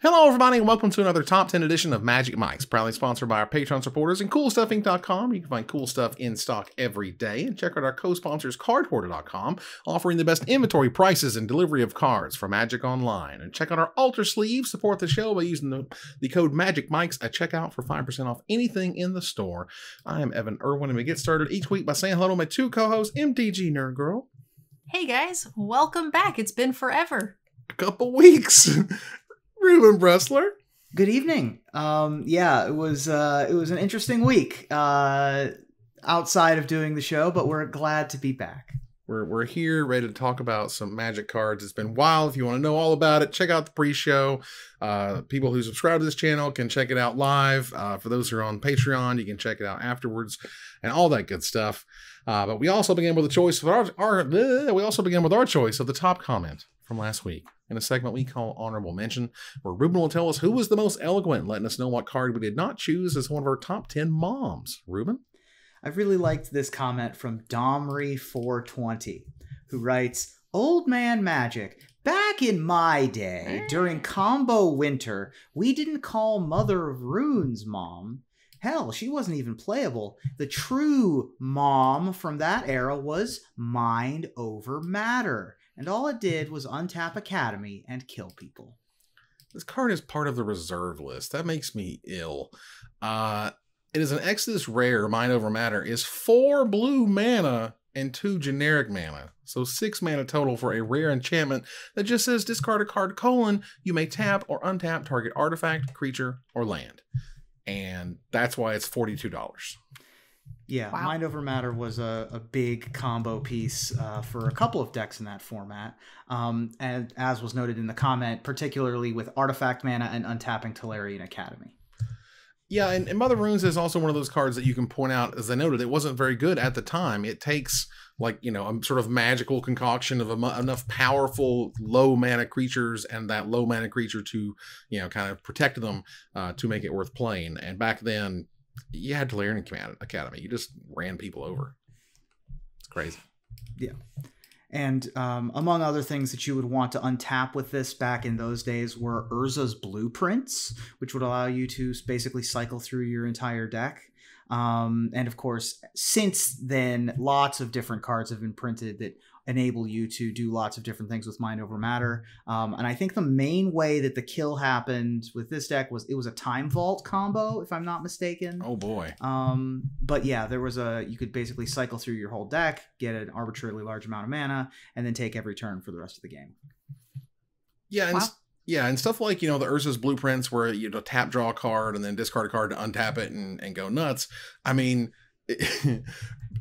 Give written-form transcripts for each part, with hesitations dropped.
Hello everybody and welcome to another Top 10 edition of Magic Mics, proudly sponsored by our Patreon supporters and CoolStuffInc.com. You can find cool stuff in stock every day, and check out our co-sponsors CardHoarder.com, offering the best inventory, prices, and delivery of cards for Magic Online. And check out our Altar Sleeve, support the show by using the code MAGICMICS at checkout for 5% off anything in the store. I am Evan Irwin, and we get started each week by saying hello to my two co-hosts, MTG Nerd Girl. Hey guys, welcome back. It's been forever. A couple weeks. Ruben Bressler. Good evening. Yeah, it was an interesting week outside of doing the show, but we're glad to be back. We're here ready to talk about some Magic cards. It's been a while. If you want to know all about it, check out the pre-show. People who subscribe to this channel can check it out live. For those who are on Patreon, you can check it out afterwards and all that good stuff. But we also began with a choice of our choice of the top comment from last week in a segment we call Honorable Mention, where Ruben will tell us who was the most eloquent, letting us know what card we did not choose as one of our top 10 moms. Ruben? I really liked this comment from Domry420, who writes, "Old man Magic, back in my day, during Combo Winter, we didn't call Mother of Runes Mom. Hell, she wasn't even playable. The true mom from that era was Mind Over Matter. And all it did was untap Academy and kill people." This card is part of the reserve list. That makes me ill. It is an Exodus rare. Mind Over Matter is 4 blue mana and 2 generic mana. So 6 mana total for a rare enchantment that just says discard a card, you may tap or untap target artifact, creature, or land. And that's why it's $42. Yeah, wow. Mind Over Matter was a big combo piece for a couple of decks in that format. And as was noted in the comment, particularly with Artifact Mana and untapping Tolarian Academy. Yeah, and Mother Runes is also one of those cards that you can point out, as I noted, it wasn't very good at the time. It takes, like, you know, a sort of magical concoction of enough powerful low mana creatures and that low mana creature to, you know, kind of protect them to make it worth playing. And back then, you had Tolarian Academy. You just ran people over. It's crazy. Yeah. And among other things that you would want to untap with this back in those days were Urza's Blueprints, which would allow you to basically cycle through your entire deck. And of course, since then, lots of different cards have been printed that enable you to do lots of different things with Mind Over Matter. And I think the main way that the kill happened with this deck was it was a Time Vault combo, if I'm not mistaken. Oh boy. But yeah, you could basically cycle through your whole deck, get an arbitrarily large amount of mana, and then take every turn for the rest of the game. Yeah, and yeah, and stuff like, you know, the Urza's Blueprints where you tap, draw a card, and then discard a card to untap it and go nuts. I mean,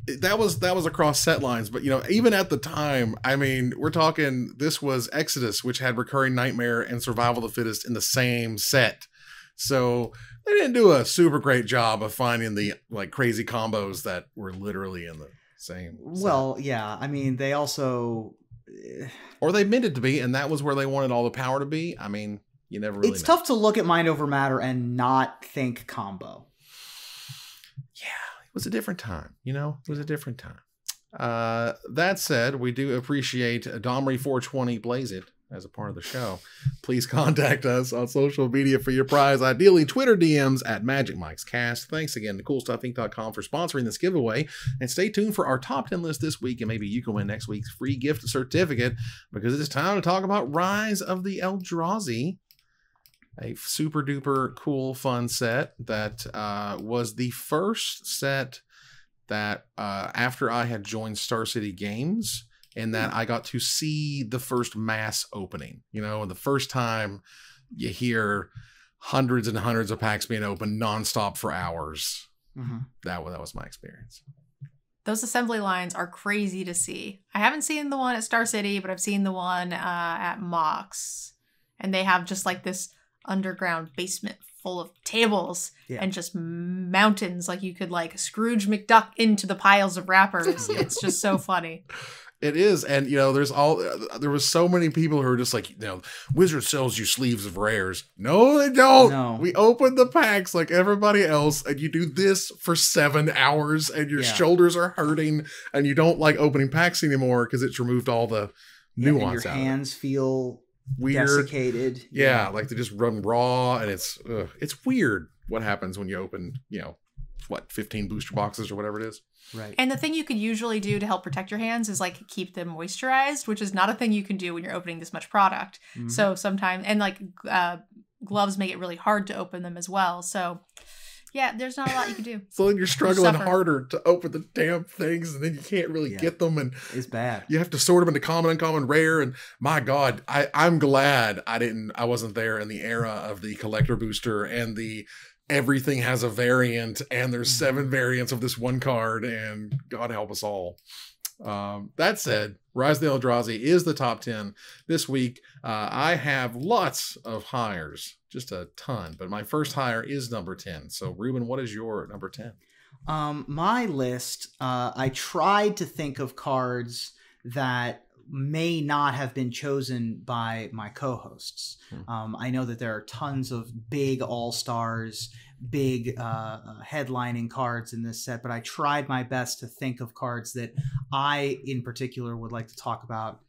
that was across set lines, but, you know, even at the time, I mean, we're talking, this was Exodus, which had Recurring Nightmare and Survival of the Fittest in the same set. So they didn't do a super great job of finding the, like, crazy combos that were literally in the same set. Well, yeah, I mean, they also... Or they meant it to be, and that was where they wanted all the power to be. I mean, you never really It's tough to look at Mind Over Matter and not think combo. Yeah, it was a different time, you know? It was a different time. That said, we do appreciate Domry420 Blaze It as a part of the show. Please contact us on social media for your prize, ideally Twitter DMs at MagicMicsCast. Thanks again to CoolStuffInc.com for sponsoring this giveaway, and stay tuned for our top 10 list this week, and maybe you can win next week's free gift certificate, because it's time to talk about Rise of the Eldrazi, a super duper cool fun set that was the first set that after I had joined Star City Games, and that I got to see the first mass opening, you know, and the first time you hear hundreds and hundreds of packs being opened nonstop for hours. Mm-hmm. That was my experience. Those assembly lines are crazy to see. I haven't seen the one at Star City, but I've seen the one at Mox, and they have just like this underground basement full of tables and just mountains, like you could like Scrooge McDuck into the piles of wrappers. It's just so funny. It is, and you know, there was so many people who are just like, you know, Wizard sells you sleeves of rares. No, they don't. No. We open the packs like everybody else, and you do this for 7 hours, and your shoulders are hurting, and you don't like opening packs anymore because it's removed all the nuance. And your hands feel weird. Desiccated. Yeah, like they just run raw, and it's weird what happens when you open, 15 booster boxes or whatever it is. Right. And the thing you could usually do to help protect your hands is like keep them moisturized, which is not a thing you can do when you're opening this much product. Mhm. So sometimes, and like gloves make it really hard to open them as well. So yeah, there's not a lot you can do. So then you're struggling suffer. harder to open the damn things, and then you can't really get them, and It's bad. you have to sort them into common, uncommon, rare. And my God, I'm glad I wasn't there in the era of the collector booster and the everything has a variant, and there's 7 variants of this one card, and God help us all. That said, Rise of the Eldrazi is the top 10 this week. I have lots of hires, just a ton, but my first hire is number 10. So Ruben, what is your number 10? My list, I tried to think of cards that may not have been chosen by my co-hosts. I know that there are tons of big all-stars, big headlining cards in this set, but I tried my best to think of cards that I, in particular, would like to talk about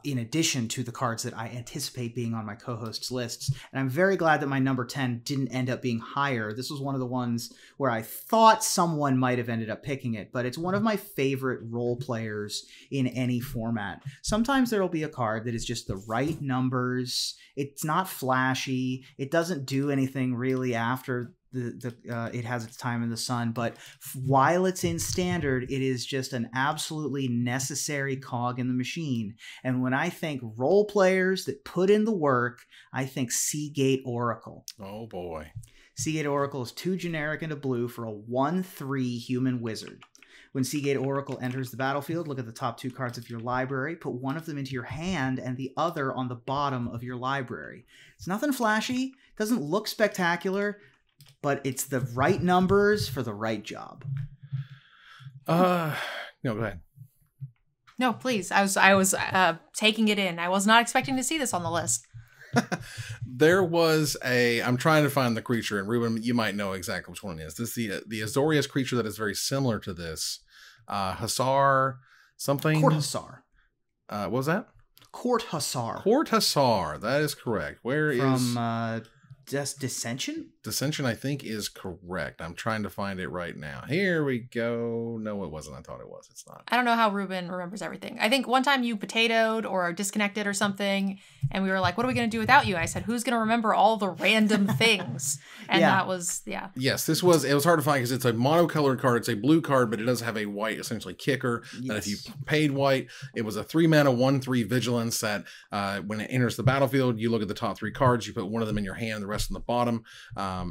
in addition to the cards that I anticipate being on my co-hosts' lists. And I'm very glad that my number 10 didn't end up being higher. This was one of the ones where I thought someone might have ended up picking it, but it's one of my favorite role players in any format. Sometimes there'll be a card that is just the right numbers. It's not flashy. It doesn't do anything really after it has its time in the sun, but while it's in standard, it is just an absolutely necessary cog in the machine. And when I think role players that put in the work, I think Seagate Oracle. Oh boy. Seagate Oracle is 2 generic and a blue for a 1/3 human wizard. When Seagate Oracle enters the battlefield, look at the top 2 cards of your library, put one of them into your hand and the other on the bottom of your library. It's nothing flashy, doesn't look spectacular, but it's the right numbers for the right job. No, go ahead. No, please. I was taking it in. I was not expecting to see this on the list. There was I'm trying to find the creature, and Ruben, you might know exactly which one it is. This is the Azorius creature that is very similar to this. Hussar something. Court Hussar. What was that? Court Hussar. Court Hussar. That is correct. Where is from Dissension? Dissension, I think, is correct. I'm trying to find it right now. Here we go. No, it wasn't. I thought it was. It's not. I don't know how Ruben remembers everything. I think one time you potatoed or disconnected or something, and we were like, what are we going to do without you? And I said, who's going to remember all the random things? And that was, Yes, it was hard to find because it's a monocolored card. It's a blue card, but it does have a white, essentially, kicker. Yes. And if you paid white, it was a 3-mana, 1/3 vigilance that when it enters the battlefield, you look at the top 3 cards, you put one of them in your hand, the rest on the bottom,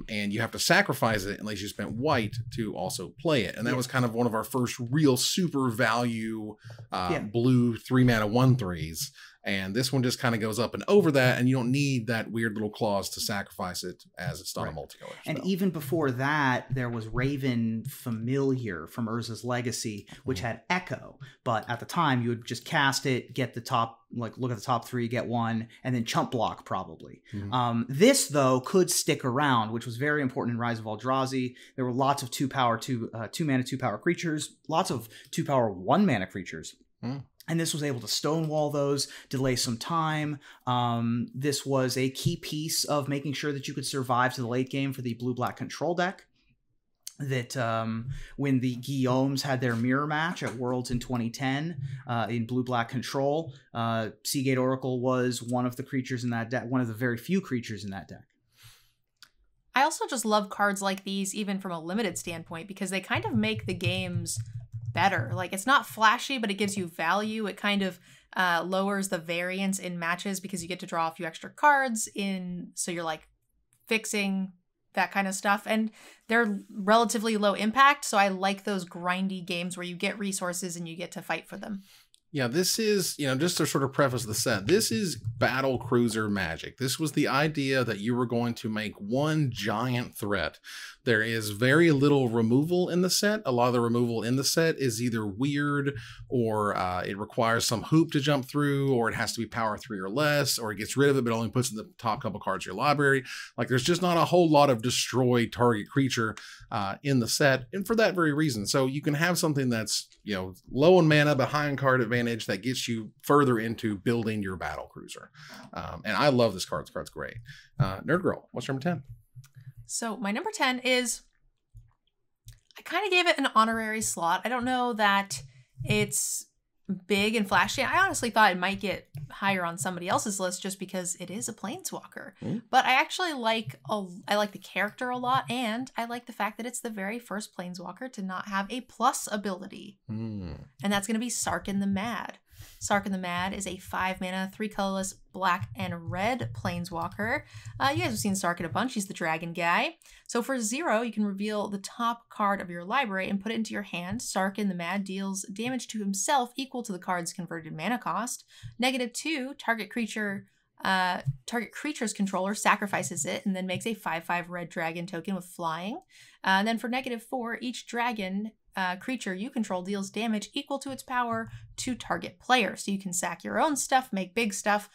and you have to sacrifice it unless you spent white to also play it. And that was kind of one of our first real super value blue 3-mana 1/3s. And this one just kind of goes up and over that, and you don't need that weird little clause to sacrifice it as it's not a multicolor spell. And even before that, there was Raven Familiar from Urza's Legacy, which had Echo. But at the time, you would just cast it, get the top, look at the top 3, get 1, and then chump block probably. Mm-hmm. This, though, could stick around, which was very important in Rise of Eldrazi. There were lots of 2-power, 2-mana, 2-power creatures, lots of 2-power, 1-mana creatures. Mm. And this was able to stonewall those, delay some time. This was a key piece of making sure that you could survive to the late game for the blue-black control deck. That when the Guillaumes had their mirror match at Worlds in 2010 in blue-black control, Seagate Oracle was one of the creatures in that deck, one of the very few creatures in that deck. I also just love cards like these, even from a limited standpoint, because they kind of make the games better. Like, it's not flashy, but it gives you value. It kind of lowers the variance in matches because you get to draw a few extra cards in, so you're like fixing that kind of stuff. And they're relatively low impact, so I like those grindy games where you get resources and you get to fight for them. Yeah, this is, just to sort of preface the set, this is battle cruiser magic. This was the idea that you were going to make one giant threat. There is very little removal in the set. A lot of the removal in the set is either weird, or it requires some hoop to jump through, or it has to be power 3 or less, or it gets rid of it but only puts in the top couple cards of your library. Like, there's just not a whole lot of destroy target creature in the set, and for that very reason. So you can have something that's, low in mana but high in card advantage advantage that gets you further into building your battle cruiser. And I love this card. This card's great. Nerd Girl, what's number 10? So my number 10 is, I kind of gave it an honorary slot. I don't know that it's big and flashy. I honestly thought it might get higher on somebody else's list just because it is a planeswalker. But I actually like the character a lot, and I like the fact that it's the very first planeswalker to not have a plus ability. And that's going to be Sarkhan the Mad. Sarkhan the Mad is a 5-mana, 3 colorless, black and red planeswalker. You guys have seen Sarkhan a bunch. He's the dragon guy. So for 0, you can reveal the top card of your library and put it into your hand. Sarkhan the Mad deals damage to himself equal to the card's converted mana cost. -2, target creature's controller sacrifices it and then makes a 5/5 red dragon token with flying. And then for -4, each dragon creature you control deals damage equal to its power to target player. So you can sack your own stuff, make big stuff,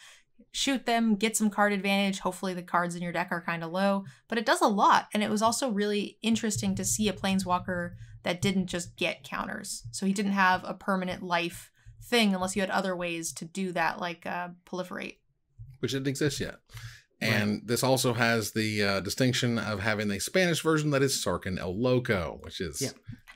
shoot them, get some card advantage. Hopefully the cards in your deck are kind of low, but it does a lot. And it was also really interesting to see a planeswalker that didn't just get counters. So he didn't have a permanent life thing unless you had other ways to do that, like proliferate. Which didn't exist yet. And this also has the distinction of having the Spanish version that is Sarkhan El Loco, which is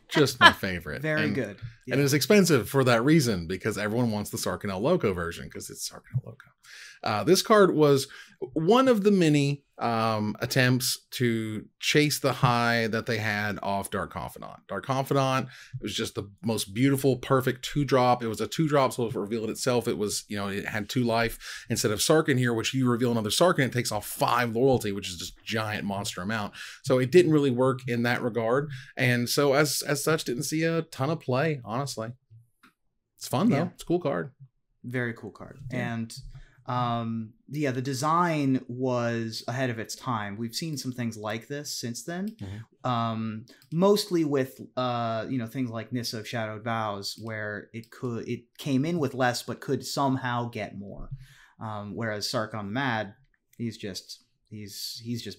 just my favorite. Very good. And it's expensive for that reason, because everyone wants the Sarkhan El Loco version because it's Sarkhan El Loco. This card was one of the many attempts to chase the high that they had off Dark Confidant. Dark Confidant was just the most beautiful, perfect 2-drop. It was a 2-drop, so it revealed itself. It was, it had 2 life instead of Sarkhan here, which you reveal another Sarkhan, it takes off 5 loyalty, which is just giant monster amount. So it didn't really work in that regard. And so as such, didn't see a ton of play, honestly. It's fun though. It's a cool card. Very cool card. And the design was ahead of its time. We've seen some things like this since then, mostly with things like Nissa of Shadowed Vows, where it came in with less but could somehow get more. Whereas Sarkhan Mad, he's just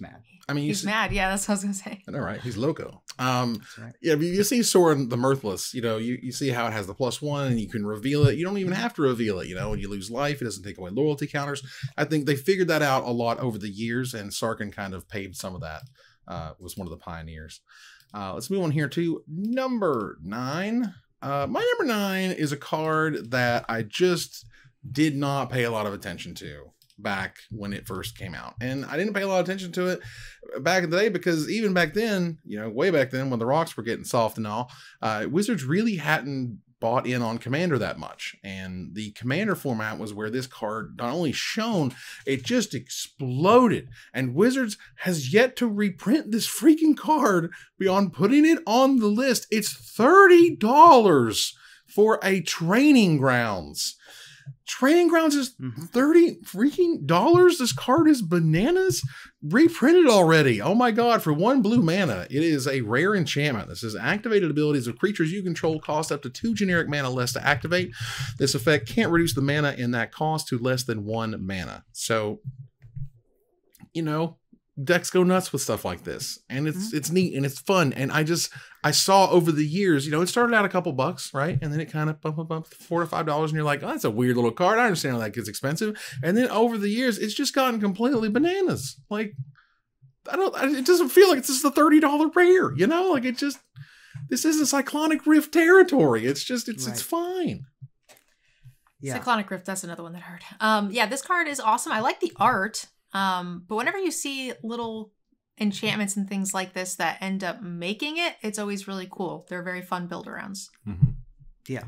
mad. I mean, he's mad. Yeah, that's what I was gonna say. I know, right? He's loco. That's right. Yeah, but you see Sorin the Mirthless. You see how it has the +1, and you can reveal it. You don't even have to reveal it. When you lose life, it doesn't take away loyalty counters. I think they figured that out a lot over the years, and Sarkhan kind of paved some of that. Was one of the pioneers. Let's move on here to number 9. My number 9 is a card that I just did not pay a lot of attention to back when it first came out. And I didn't pay a lot of attention to it back in the day because even back then, way back then when the rocks were getting soft and all, Wizards really hadn't bought in on Commander that much. And the Commander format was where this card not only shone, it just exploded. And Wizards has yet to reprint this freaking card beyond putting it on the list. It's $30 for a Training Grounds. Training Grounds is $30 freaking dollars. This card is bananas. Reprinted already. Oh my god, for 1 blue mana. It is a rare enchantment. This is activated abilities of creatures you control cost up to 2 generic mana less to activate. This effect can't reduce the mana in that cost to less than 1 mana. So, decks go nuts with stuff like this, and it's neat and it's fun. And I saw over the years, it started out a couple bucks, right? And then it kind of bumped $4 to $5, and you're like, oh, that's a weird little card. I understand how that gets expensive. And then over the years, it's just gotten completely bananas. Like, it doesn't feel like it's just a $30 rare, this isn't Cyclonic Rift territory. It's just, it's fine. Yeah. Cyclonic Rift, that's another one that hurt. This card is awesome. I like the art. But whenever you see little enchantments and things like this that end up making it, it's always really cool. They're very fun build-arounds. Yeah.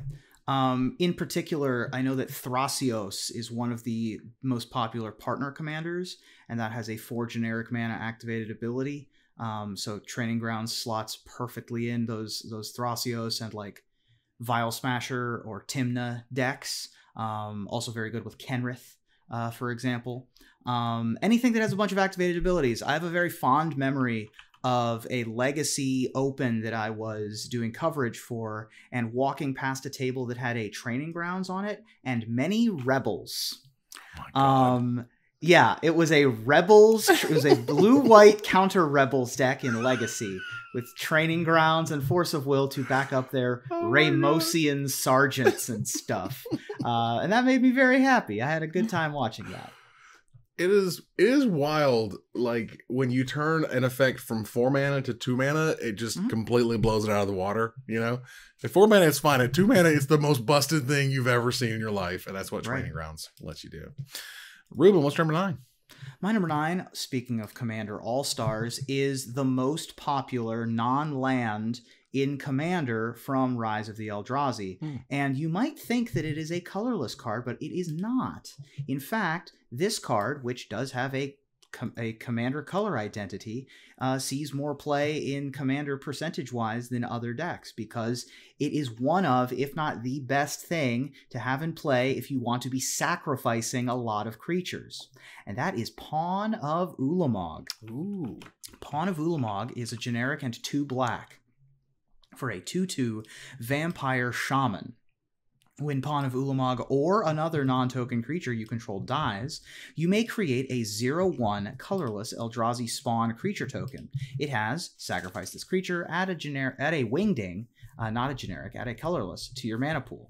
In particular, I know that Thrasios is one of the most popular partner commanders, and that has a 4 generic mana activated ability. So Training Grounds slots perfectly in those Thrasios and like Vial Smasher or Timna decks. Also very good with Kenrith, for example. Anything that has a bunch of activated abilities. I have a very fond memory of a Legacy Open that I was doing coverage for and walking past a table that had a Training Grounds on it and many Rebels. Oh my God. Yeah, it was a Rebels, it was a blue-white counter Rebels deck in Legacy with training grounds and force of will to back up their Raymosian sergeants and stuff. And that made me very happy. I had a good time watching that. It is wild, like, when you turn an effect from 4 mana to 2 mana, it just completely blows it out of the water, you know? At 4 mana, it's fine. At 2 mana, it's the most busted thing you've ever seen in your life, and that's what Training Grounds lets you do. Ruben, what's number 9? My number 9, speaking of Commander All-Stars, is the most popular non-land in Commander from Rise of the Eldrazi. And you might think that it is a colorless card, but it is not. In fact, this card, which does have a Commander color identity, sees more play in Commander percentage-wise than other decks, because it is one of, if not the best thing to have in play if you want to be sacrificing a lot of creatures. And that is Panavoolamog. Ooh. Panavoolamog is a generic and 2 black for a 2/2 vampire shaman. When Panavoolamog or another non-token creature you control dies, you may create a 0/1 colorless Eldrazi spawn creature token. It has sacrifice this creature, add a wingding, not a generic, add a colorless to your mana pool.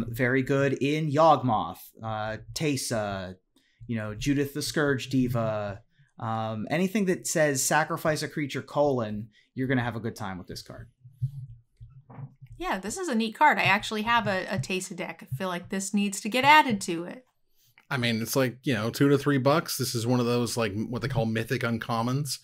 Very good in Yawgmoth, Teysa, Judith the Scourge Diva. Anything that says sacrifice a creature : you're going to have a good time with this card. Yeah, this is a neat card. I actually have a Teysa deck. I feel like this needs to get added to it. I mean, it's like, $2 to $3. This is one of those, like, what they call mythic uncommons,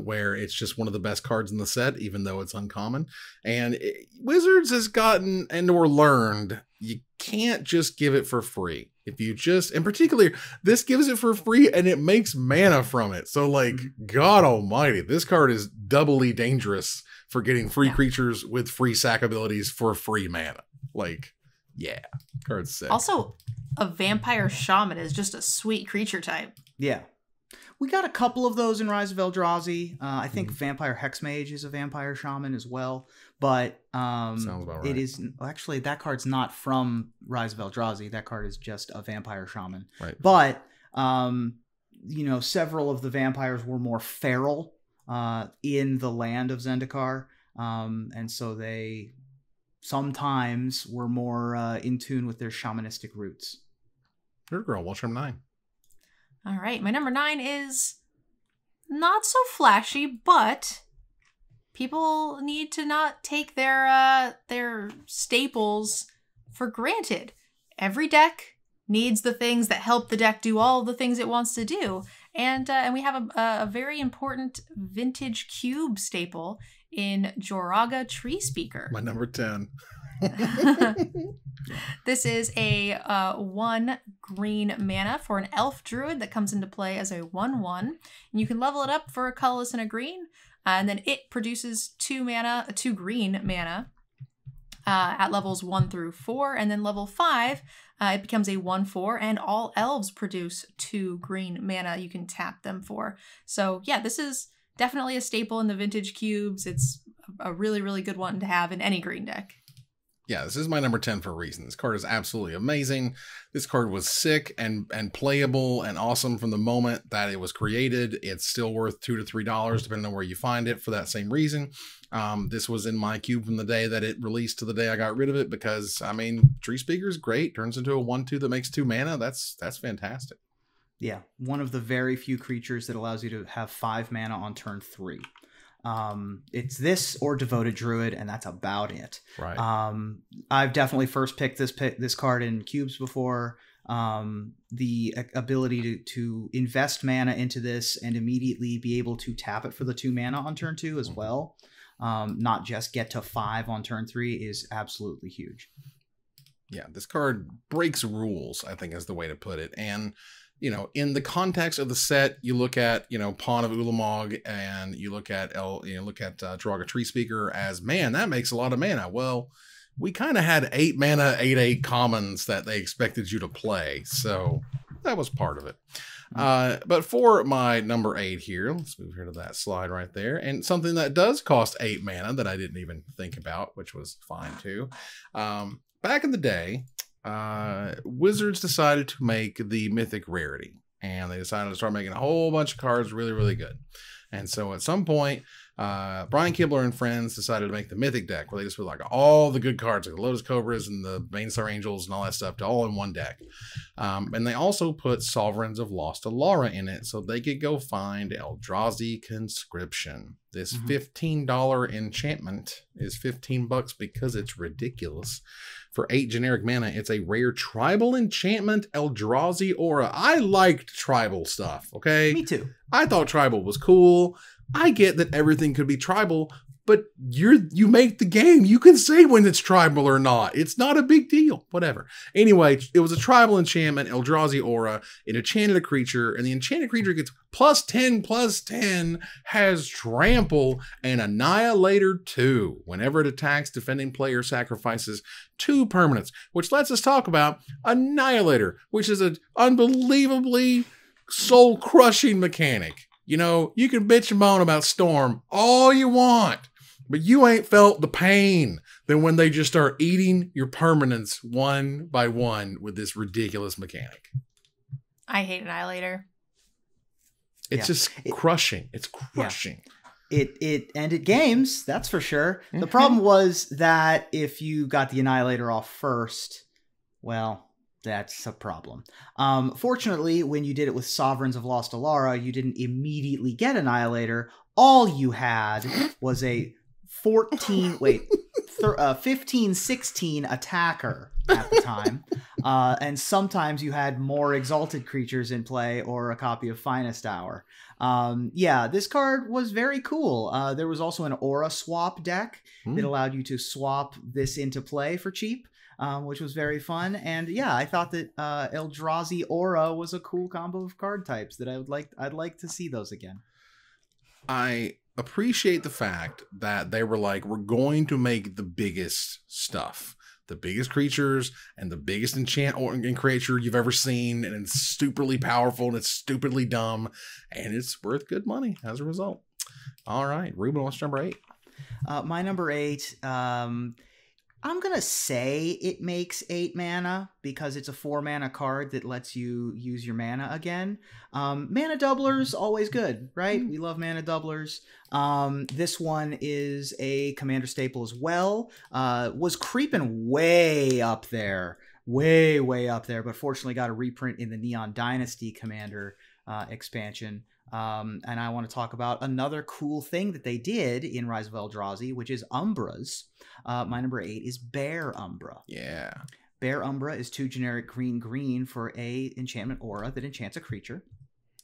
where it's just one of the best cards in the set, even though it's uncommon. And Wizards has gotten or learned you can't just give it for free. If you just, in particular, this gives it for free and it makes mana from it. So, like, God almighty, this card is doubly dangerous for getting free creatures with free sack abilities for free mana. Like, yeah, card's sick. Also, a vampire shaman is just a sweet creature type. Yeah. We got a couple of those in Rise of Eldrazi. I think Vampire Hexmage is a vampire shaman as well. But sounds about right. It is actually, that card's not from Rise of Eldrazi. That card is just a vampire shaman. Right. But several of the vampires were more feral in the land of Zendikar. And so they sometimes were more in tune with their shamanistic roots. Your girl, what's number 9? All right, my number 9 is not so flashy, but people need to not take their staples for granted. Every deck needs the things that help the deck do all the things it wants to do. And we have a very important vintage cube staple in Jaraga Tree Speaker. My number 10. This is a 1 green mana for an elf druid that comes into play as a 1/1. And you can level it up for a colorless and a green. And then it produces 2 green mana at levels 1 through 4. And then level 5, it becomes a 1/4. And all elves produce 2 green mana you can tap them for. So yeah, this is definitely a staple in the vintage cubes. It's a really, really good one to have in any green deck. Yeah, this is my number 10 for a reason. This card is absolutely amazing. This card was sick and playable and awesome from the moment that it was created. It's still worth $2 to $3, depending on where you find it, for that same reason. This was in my cube from the day that it released to the day I got rid of it, because, I mean, Tree Speaker is great. Turns into a 1/2 that makes 2 mana. That's fantastic. Yeah, one of the very few creatures that allows you to have 5 mana on turn 3. It's this or Devoted Druid, and that's about it. Right. I've definitely first picked this card in cubes before. The ability to invest mana into this and immediately be able to tap it for the 2 mana on turn 2 as well, not just get to 5 on turn 3, is absolutely huge. Yeah, this card breaks rules, I think is the way to put it. And in the context of the set, you look at, Panavoolamog, and you look at Jaraga Tree Speaker as, man, that makes a lot of mana. Well, we kind of had 8 mana, 8/8 commons that they expected you to play. So that was part of it. But for my number 8 here, let's move here to that slide right there. And something that does cost 8 mana that I didn't even think about, which was fine too. Back in the day, Wizards decided to make the mythic rarity, and they decided to start making a whole bunch of cards really, really good. And so at some point, Brian Kibler and friends decided to make the Mythic deck, where they just put like all the good cards, like the Lotus Cobras and the Bainstar Angels and all that stuff, all in one deck. And they also put Sovereigns of Lost Alara in it, so they could go find Eldrazi Conscription. This $15 enchantment is $15 because it's ridiculous. For 8 generic mana, it's a rare tribal enchantment, Eldrazi Aura. I liked tribal stuff, okay? Me too. I thought tribal was cool. I get that everything could be tribal, but you make the game. You can say when it's tribal or not. It's not a big deal. Whatever. Anyway, it was a tribal enchantment, Eldrazi Aura. It enchanted a creature, and the enchanted creature gets +10/+10, has Trample, and Annihilator 2. Whenever it attacks, defending player sacrifices 2 permanents, which lets us talk about Annihilator, which is an unbelievably soul-crushing mechanic. You know, you can bitch and moan about Storm all you want, but you ain't felt the pain than when they just start eating your permanents one by one with this ridiculous mechanic. I hate Annihilator. It's just crushing. It's crushing. Yeah. It ended games, that's for sure. The problem was that if you got the Annihilator off first, well, that's a problem. Fortunately, when you did it with Sovereigns of Lost Alara, you didn't immediately get Annihilator. All you had was a 15/16 attacker at the time. And sometimes you had more exalted creatures in play or a copy of Finest Hour. Yeah, this card was very cool. There was also an Aura swap deck that allowed you to swap this into play for cheap. Which was very fun. And yeah, I thought that Eldrazi Aura was a cool combo of card types that I'd like to see those again. I appreciate the fact that they were like, we're going to make the biggest stuff, the biggest creatures and the biggest enchant creature you've ever seen, and it's stupidly powerful and it's stupidly dumb, and it's worth good money as a result. All right, Ruben, what's number 8? My number 8, I'm going to say it makes 8 mana because it's a 4 mana card that lets you use your mana again. Mana doublers, always good, right? We love mana doublers. This one is a commander staple as well. Was creeping way up there, way up there, but fortunately got a reprint in the Neon Dynasty Commander expansion. And I want to talk about another cool thing that they did in Rise of Eldrazi, which is Umbras. My number 8 is Bear Umbra. Yeah. Bear Umbra is 2 generic green for a enchantment aura that enchants a creature.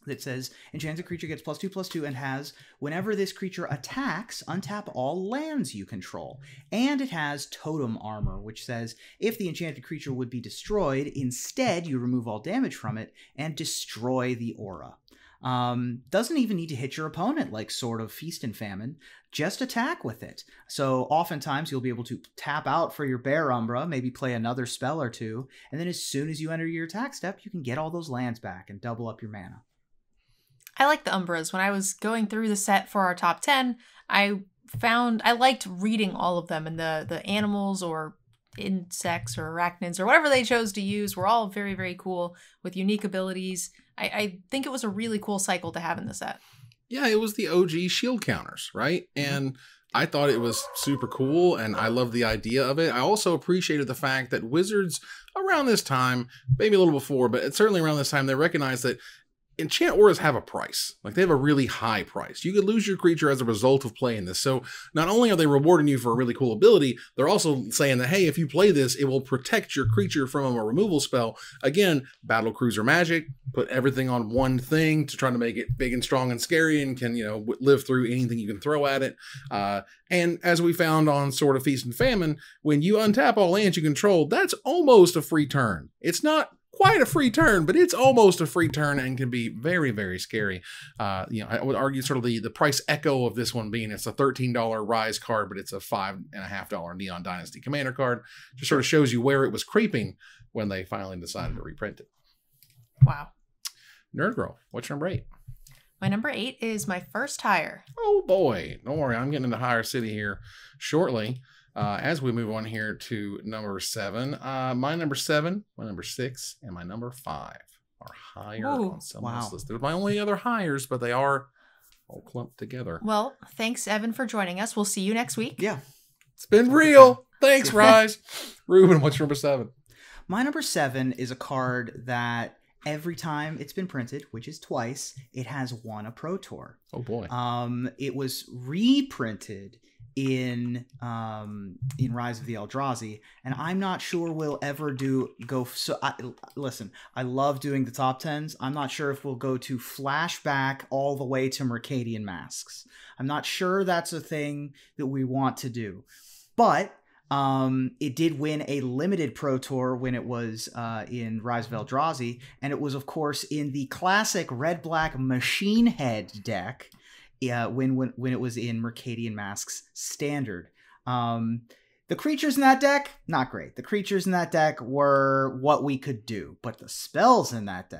That says, enchants a creature gets +2/+2 and has, whenever this creature attacks, untap all lands you control. And it has Totem Armor, which says, if the enchanted creature would be destroyed, instead you remove all damage from it and destroy the aura. Doesn't even need to hit your opponent like sort of Feast and Famine, just attack with it. So oftentimes you'll be able to tap out for your Bear Umbra, maybe play another spell or two, and then as soon as you enter your attack step, you can get all those lands back and double up your mana. I like the Umbras. When I was going through the set for our top 10, I liked reading all of them, and the animals or insects or arachnids or whatever they chose to use were all very, very cool with unique abilities. I think it was a really cool cycle to have in the set. Yeah, it was the OG shield counters, right? And I thought it was super cool, and I love the idea of it. I also appreciated the fact that Wizards, around this time, maybe a little before, but certainly around this time, they recognized that enchant auras have a price. Like, they have a really high price. You could lose your creature as a result of playing this. So not only are they rewarding you for a really cool ability, they're also saying that, hey, if you play this, it will protect your creature from a removal spell. Again, battle cruiser magic, put everything on one thing to try to make it big and strong and scary and can, live through anything you can throw at it. And as we found on Sword of Feast and Famine, when you untap all lands you control, that's almost a free turn. It's not quite a free turn, but it's almost a free turn and can be very, very scary. I would argue sort of the price echo of this one being it's a $13 Rise card, but it's a $5.50 Neon Dynasty Commander card. Just sort of shows you where it was creeping when they finally decided to reprint it. Wow. Nerd Girl, what's your number 8? My number 8 is my first hire. Oh boy, don't worry, I'm getting into Higher City here shortly. As we move on here to number 7, my number 7, my number 6, and my number 5 are higher on someone's list. They're my only other hires, but they are all clumped together. Well, thanks, Evan, for joining us. We'll see you next week. Yeah. It's been real. Thanks, Rise. Ruben, what's your number 7? My number 7 is a card that every time it's been printed, which is twice, it has won a Pro Tour. Oh boy. It was reprinted in Rise of the Eldrazi, and I'm not sure we'll ever listen, I love doing the top 10s. I'm not sure if we'll go to flashback all the way to Mercadian Masks. I'm not sure that's a thing that we want to do, but it did win a limited Pro Tour when it was in Rise of Eldrazi, and it was, of course, in the classic red-black Machine Head deck when it was in Mercadian Masks Standard. The creatures in that deck, not great. The creatures in that deck were what we could do, but the spells in that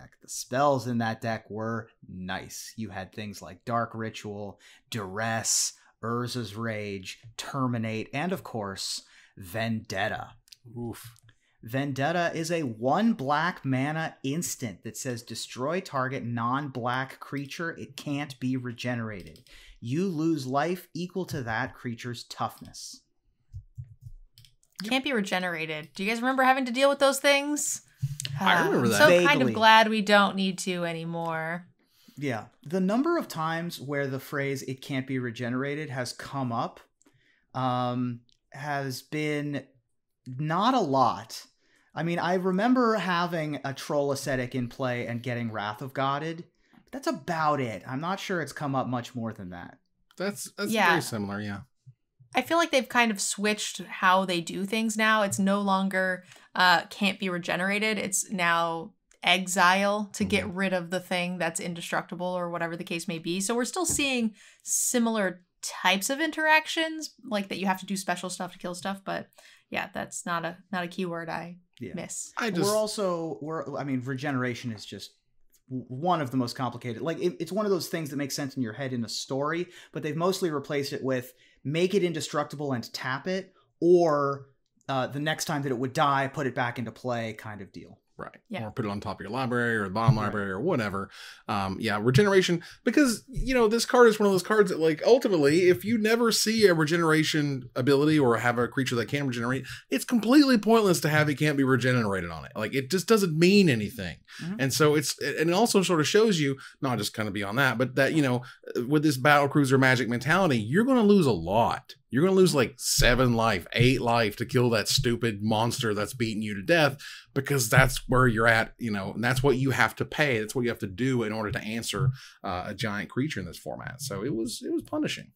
deck were nice. You had things like Dark Ritual, Duress, Urza's Rage, Terminate, and, of course, Vendetta. Oof. Vendetta is a 1 black mana instant that says destroy target non-black creature. It can't be regenerated. You lose life equal to that creature's toughness. Can't be regenerated. Do you guys remember having to deal with those things? I remember that. So Vaguely. kind of glad we don't need to anymore. Yeah. The number of times where the phrase "it can't be regenerated" has come up has been not a lot. I mean, I remember having a Troll Ascetic in play and getting Wrath of Godded. But that's about it. I'm not sure it's come up much more than that. That's Yeah. very similar, yeah. I feel like they've kind of switched how they do things now. It's no longer can't be regenerated. It's now exile to get rid of the thing that's indestructible or whatever the case may be. So we're still seeing similar types of interactions, like that you have to do special stuff to kill stuff. But yeah, that's not a keyword I miss. I mean, regeneration is just one of the most complicated. Like, it's one of those things that makes sense in your head in a story, but they've mostly replaced it with make it indestructible and tap it, or the next time that it would die, put it back into play kind of deal. Right. Yeah. Or put it on top of your library or the bottom library or whatever. Regeneration, because, this card is one of those cards that, like, ultimately, if you never see a regeneration ability or have a creature that can regenerate, it's completely pointless to have it can't be regenerated on it. Like, it just doesn't mean anything. Mm-hmm. And so it also sort of shows you, not just kind of beyond that, but that, with this battlecruiser magic mentality, you're going to lose a lot. You're going to lose like 7 life, 8 life to kill that stupid monster that's beating you to death, because that's where you're at, and that's what you have to pay. That's what you have to do in order to answer a giant creature in this format. So it was punishing,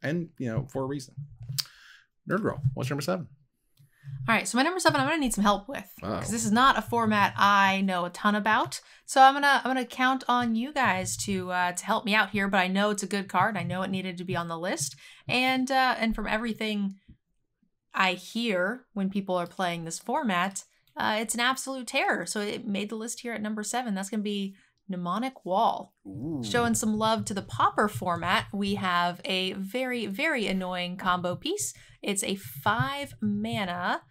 and for a reason. Nerd Girl, what's your number 7? All right, so my number 7, I'm gonna need some help with, because this is not a format I know a ton about. So I'm gonna count on you guys to help me out here. But I know it's a good card. I know it needed to be on the list, and from everything I hear when people are playing this format, it's an absolute terror. So it made the list here at number 7. That's gonna be Mnemonic Wall. Ooh. Showing some love to the Pauper format, we have a very, very annoying combo piece. It's a 5 mana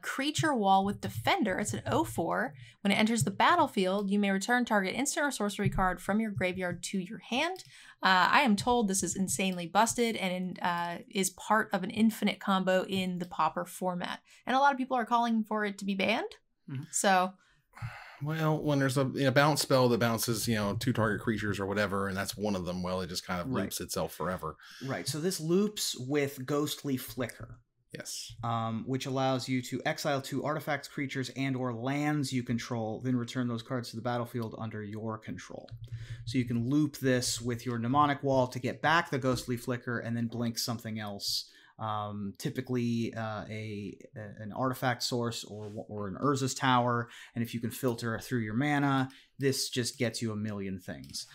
creature wall with Defender. It's an 0/4. When it enters the battlefield, you may return target instant or sorcery card from your graveyard to your hand. I am told this is insanely busted and is part of an infinite combo in the Pauper format. And a lot of people are calling for it to be banned. Mm-hmm. So... Well, when there's a bounce spell that bounces, 2 target creatures or whatever, and that's one of them, well, it just kind of loops itself forever. Right. So this loops with Ghostly Flicker. Yes. Which allows you to exile 2 artifacts, creatures, and or lands you control, then return those cards to the battlefield under your control. So you can loop this with your Mnemonic Wall to get back the Ghostly Flicker and then blink something else. Typically an artifact source or an Urza's Tower, and if you can filter through your mana, this just gets you a million things.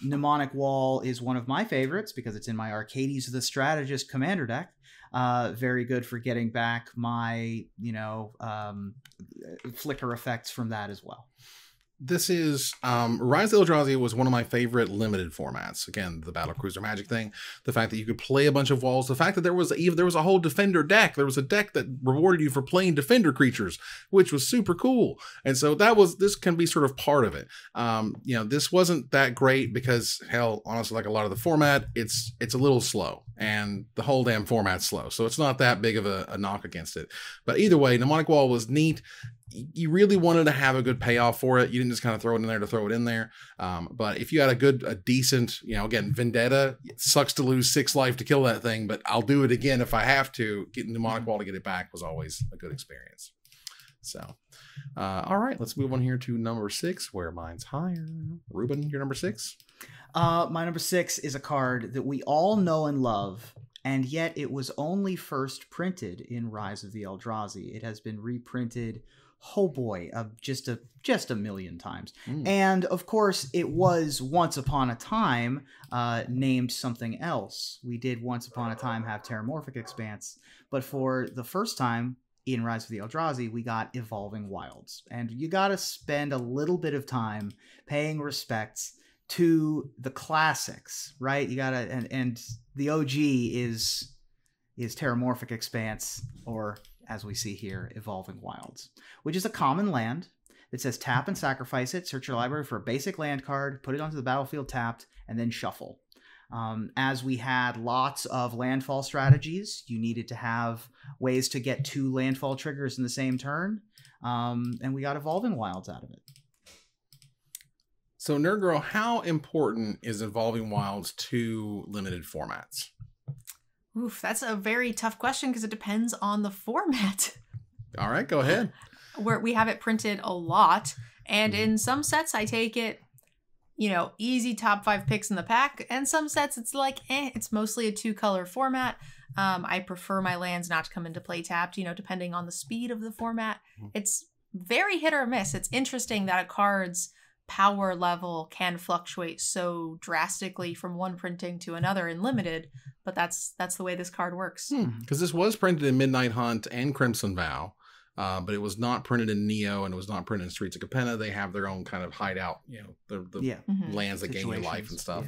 Mnemonic Wall is one of my favorites because it's in my Arcades the Strategist commander deck. Very good for getting back my flicker effects from that as well. this is Rise of Eldrazi was one of my favorite limited formats. Again, the Battle Cruiser Magic thing, the fact that you could play a bunch of walls, the fact that there was a whole defender deck. There was a deck that rewarded you for playing defender creatures, which was super cool. And so this can be sort of part of it. This wasn't that great because, hell, honestly, like a lot of the format, it's a little slow, and the whole damn format's slow. So it's not that big of a knock against it. But either way, Mnemonic Wall was neat. You really wanted to have a good payoff for it. You didn't just kind of throw it in there to throw it in there. But if you had a decent, again, Vendetta, it sucks to lose 6 life to kill that thing, but I'll do it again if I have to. Getting Mnemonic Wall to get it back was always a good experience. So, all right, let's move on here to number 6, where mine's higher. Ruben, your number 6? My number 6 is a card that we all know and love, and yet it was only first printed in Rise of the Eldrazi. It has been reprinted, oh boy, just a million times. And of course, it was once upon a time named something else. We did once upon a time have Terramorphic Expanse, but for the first time in Rise of the Eldrazi, we got Evolving Wilds. And you got to spend a little bit of time paying respects to the classics, right? You got to, and the OG is Terramorphic Expanse, or as we see here, Evolving Wilds, which is a common land that says tap and sacrifice it, search your library for a basic land card, put it onto the battlefield tapped, and then shuffle. As we had lots of landfall strategies, you needed to have ways to get 2 landfall triggers in the same turn, and we got Evolving Wilds out of it. So, Nerd Girl, how important is Evolving Wilds to limited formats? Oof, that's a very tough question because it depends on the format. All right, go ahead. Where we have it printed a lot, and in some sets I take it, easy top 5 picks in the pack, and some sets it's like, it's mostly a 2-color format. I prefer my lands not to come into play tapped, depending on the speed of the format. It's very hit or miss. It's interesting that a card's power level can fluctuate so drastically from one printing to another in limited, but that's the way this card works. Because this was printed in Midnight Hunt and Crimson Vow, but it was not printed in Neo, and it was not printed in Streets of Capenna. They have their own kind of hideout, the lands that gain you life and stuff.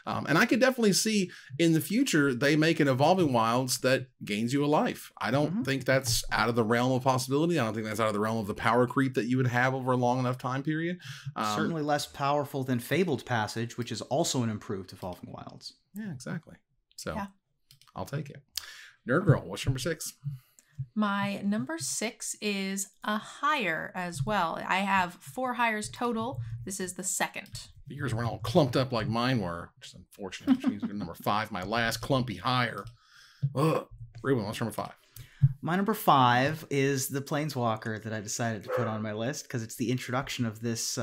Yeah. And I could definitely see in the future they make an Evolving Wilds that gains you a life. I don't think that's out of the realm of possibility. I don't think that's out of the realm of the power creep that you would have over a long enough time period. Certainly less powerful than Fabled Passage, which is also an improved Evolving Wilds. Yeah, exactly. So I'll take it. Nerd Girl, what's your number 6? My number 6 is a higher as well. I have 4 hires total. This is the second. Yours weren't all clumped up like mine were, which is unfortunate. She's number 5, my last clumpy hire. Ugh. Ruben, what's number 5? My number 5 is the Planeswalker that I decided to put on my list because it's the introduction of this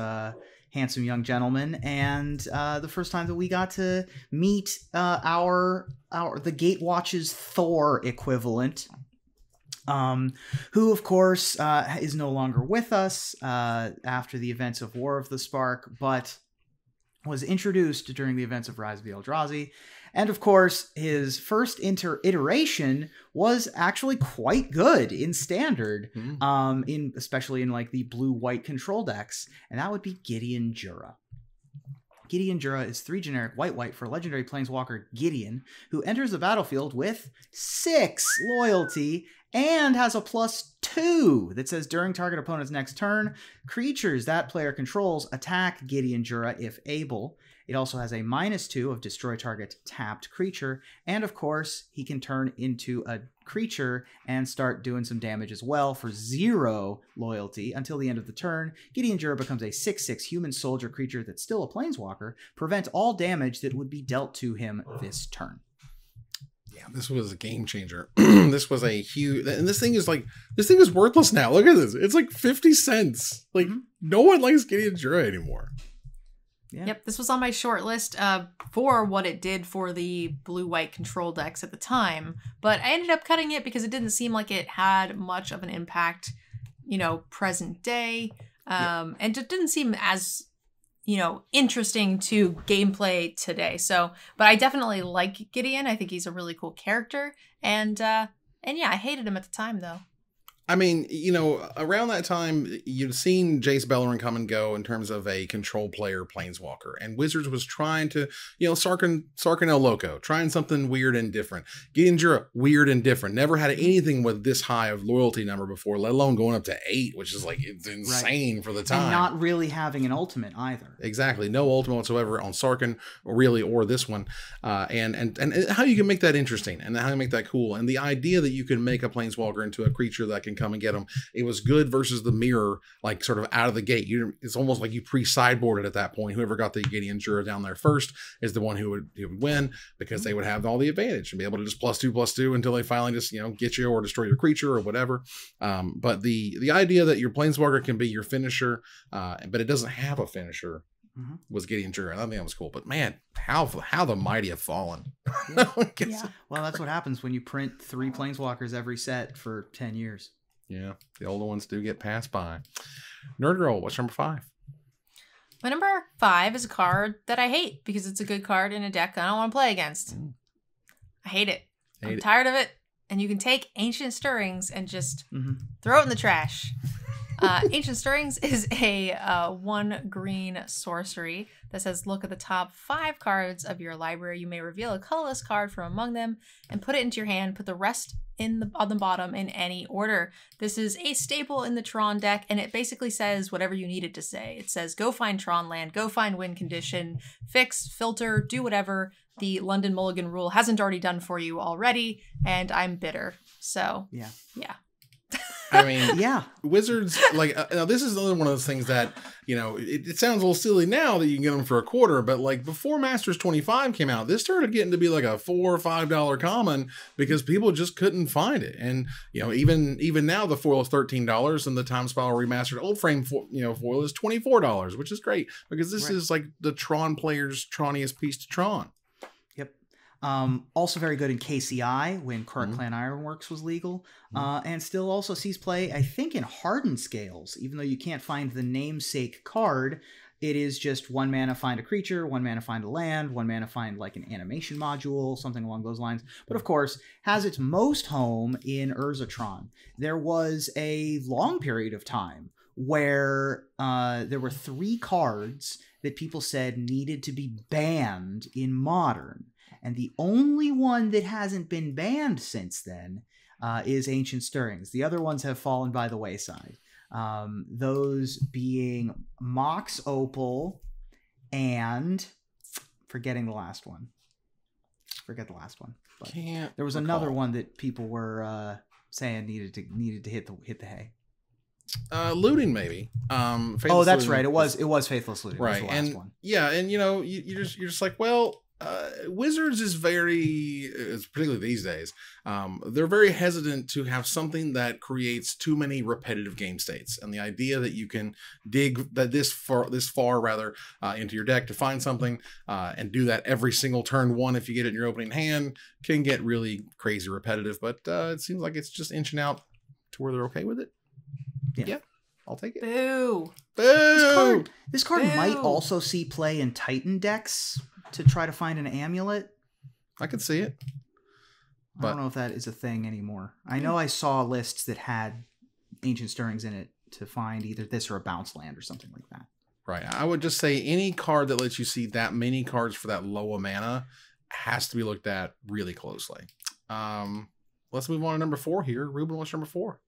handsome young gentleman, and the first time that we got to meet the Gatewatch's Thor equivalent. Who, of course, is no longer with us after the events of War of the Spark, but was introduced during the events of Rise of the Eldrazi. And, of course, his first iteration was actually quite good in Standard, especially in like the blue-white control decks, and that would be Gideon Junra. Gideon Junra is 3 generic white for legendary planeswalker Gideon, who enters the battlefield with 6 loyalty and has a +2 that says during target opponent's next turn, creatures that player controls attack Gideon Junra if able. It also has a -2 of destroy target tapped creature, and of course, he can turn into a creature and start doing some damage as well for 0 loyalty until the end of the turn. Gideon Junra becomes a 6/6 human soldier creature that's still a planeswalker. Prevent all damage that would be dealt to him this turn. Yeah, this was a game changer. This was a huge, and this thing is worthless now. Look at this. It's like 50 cents. Like no one likes Gideon Junra anymore. Yeah. Yep, this was on my short list for what it did for the blue-white control decks at the time, but I ended up cutting it because it didn't seem like it had much of an impact, present day, and it didn't seem as, interesting to gameplay today. So, but I definitely like Gideon. I think he's a really cool character, and yeah, I hated him at the time though. I mean, around that time, you've seen Jace Beleren come and go in terms of a control player planeswalker. And Wizards was trying to, Sarkin El Loco, trying something weird and different. Gideon Junra, weird and different. Never had anything with this high of loyalty number before, let alone going up to 8, which is it's insane for the time. And not really having an ultimate either. Exactly. No ultimate whatsoever on Sarkin, or this one. And how you can make that interesting and how you make that cool. And the idea that you can make a planeswalker into a creature that can come and get them. It was good versus the mirror, sort of out of the gate. It's almost like you pre-sideboarded at that point. Whoever got the Gideon Junra down there first is the one who would win, because they would have all the advantage and be able to just +2/+2 until they finally just get you or destroy your creature or whatever. But the idea that your planeswalker can be your finisher, but it doesn't have a finisher, was Gideon Junra. I think that was cool. But man, how the mighty have fallen. Yeah. Well, that's what happens when you print 3 planeswalkers every set for 10 years. Yeah, the older ones do get passed by. Nerd Girl, what's number 5? My number 5 is a card that I hate because it's a good card in a deck I don't want to play against. I hate it. I'm tired of it. And you can take Ancient Stirrings and just throw it in the trash. Ancient Stirrings is a 1 green sorcery that says, look at the top 5 cards of your library. You may reveal a colorless card from among them and put it into your hand. Put the rest on the bottom in any order. This is a staple in the Tron deck, and it basically says whatever you need it to say. It says, go find Tron land, go find win condition, fix, filter, do whatever the London Mulligan rule hasn't already done for you already, and I'm bitter. So, yeah. I mean, Wizards, now this is another one of those things that, it sounds a little silly now that you can get them for a quarter, but before Masters 25 came out, this started getting to be a $4 or $5 common because people just couldn't find it. And, even now the foil is $13 and the Time Spiral Remastered Old Frame, foil is $24, which is great because this is the Tron player's Troniest piece to Tron. Also very good in KCI when Current Clan Ironworks was legal, and still also sees play, I think, in Hardened Scales. Even though you can't find the namesake card, it is just 1 mana find a creature, 1 mana find a land, 1 mana find an animation module, something along those lines. But of course, has its most home in Urzatron. There was a long period of time where there were 3 cards that people said needed to be banned in Modern. And the only one that hasn't been banned since then is Ancient Stirrings. The other ones have fallen by the wayside. Those being Mox Opal and forgetting the last one. Forget the last one. But there was another one that people were saying needed to hit the hay. Looting maybe. That's right. It was Faithless Looting. Right, was the last one. Yeah, and you're just Wizards is very, particularly these days, they're very hesitant to have something that creates too many repetitive game states. And the idea that you can dig this far into your deck to find something and do that every single turn 1 if you get it in your opening hand can get really crazy repetitive. But it seems like it's just inching out to where they're okay with it. Yeah. I'll take it. Boo. This card might also see play in Titan decks to try to find an amulet. I could see it. I don't know if that is a thing anymore. I know I saw lists that had Ancient Stirrings in it to find either this or a bounce land or something like that. Right. I would just say any card that lets you see that many cards for that low a mana has to be looked at really closely. Let's move on to number 4 here. Ruben, what's number 4?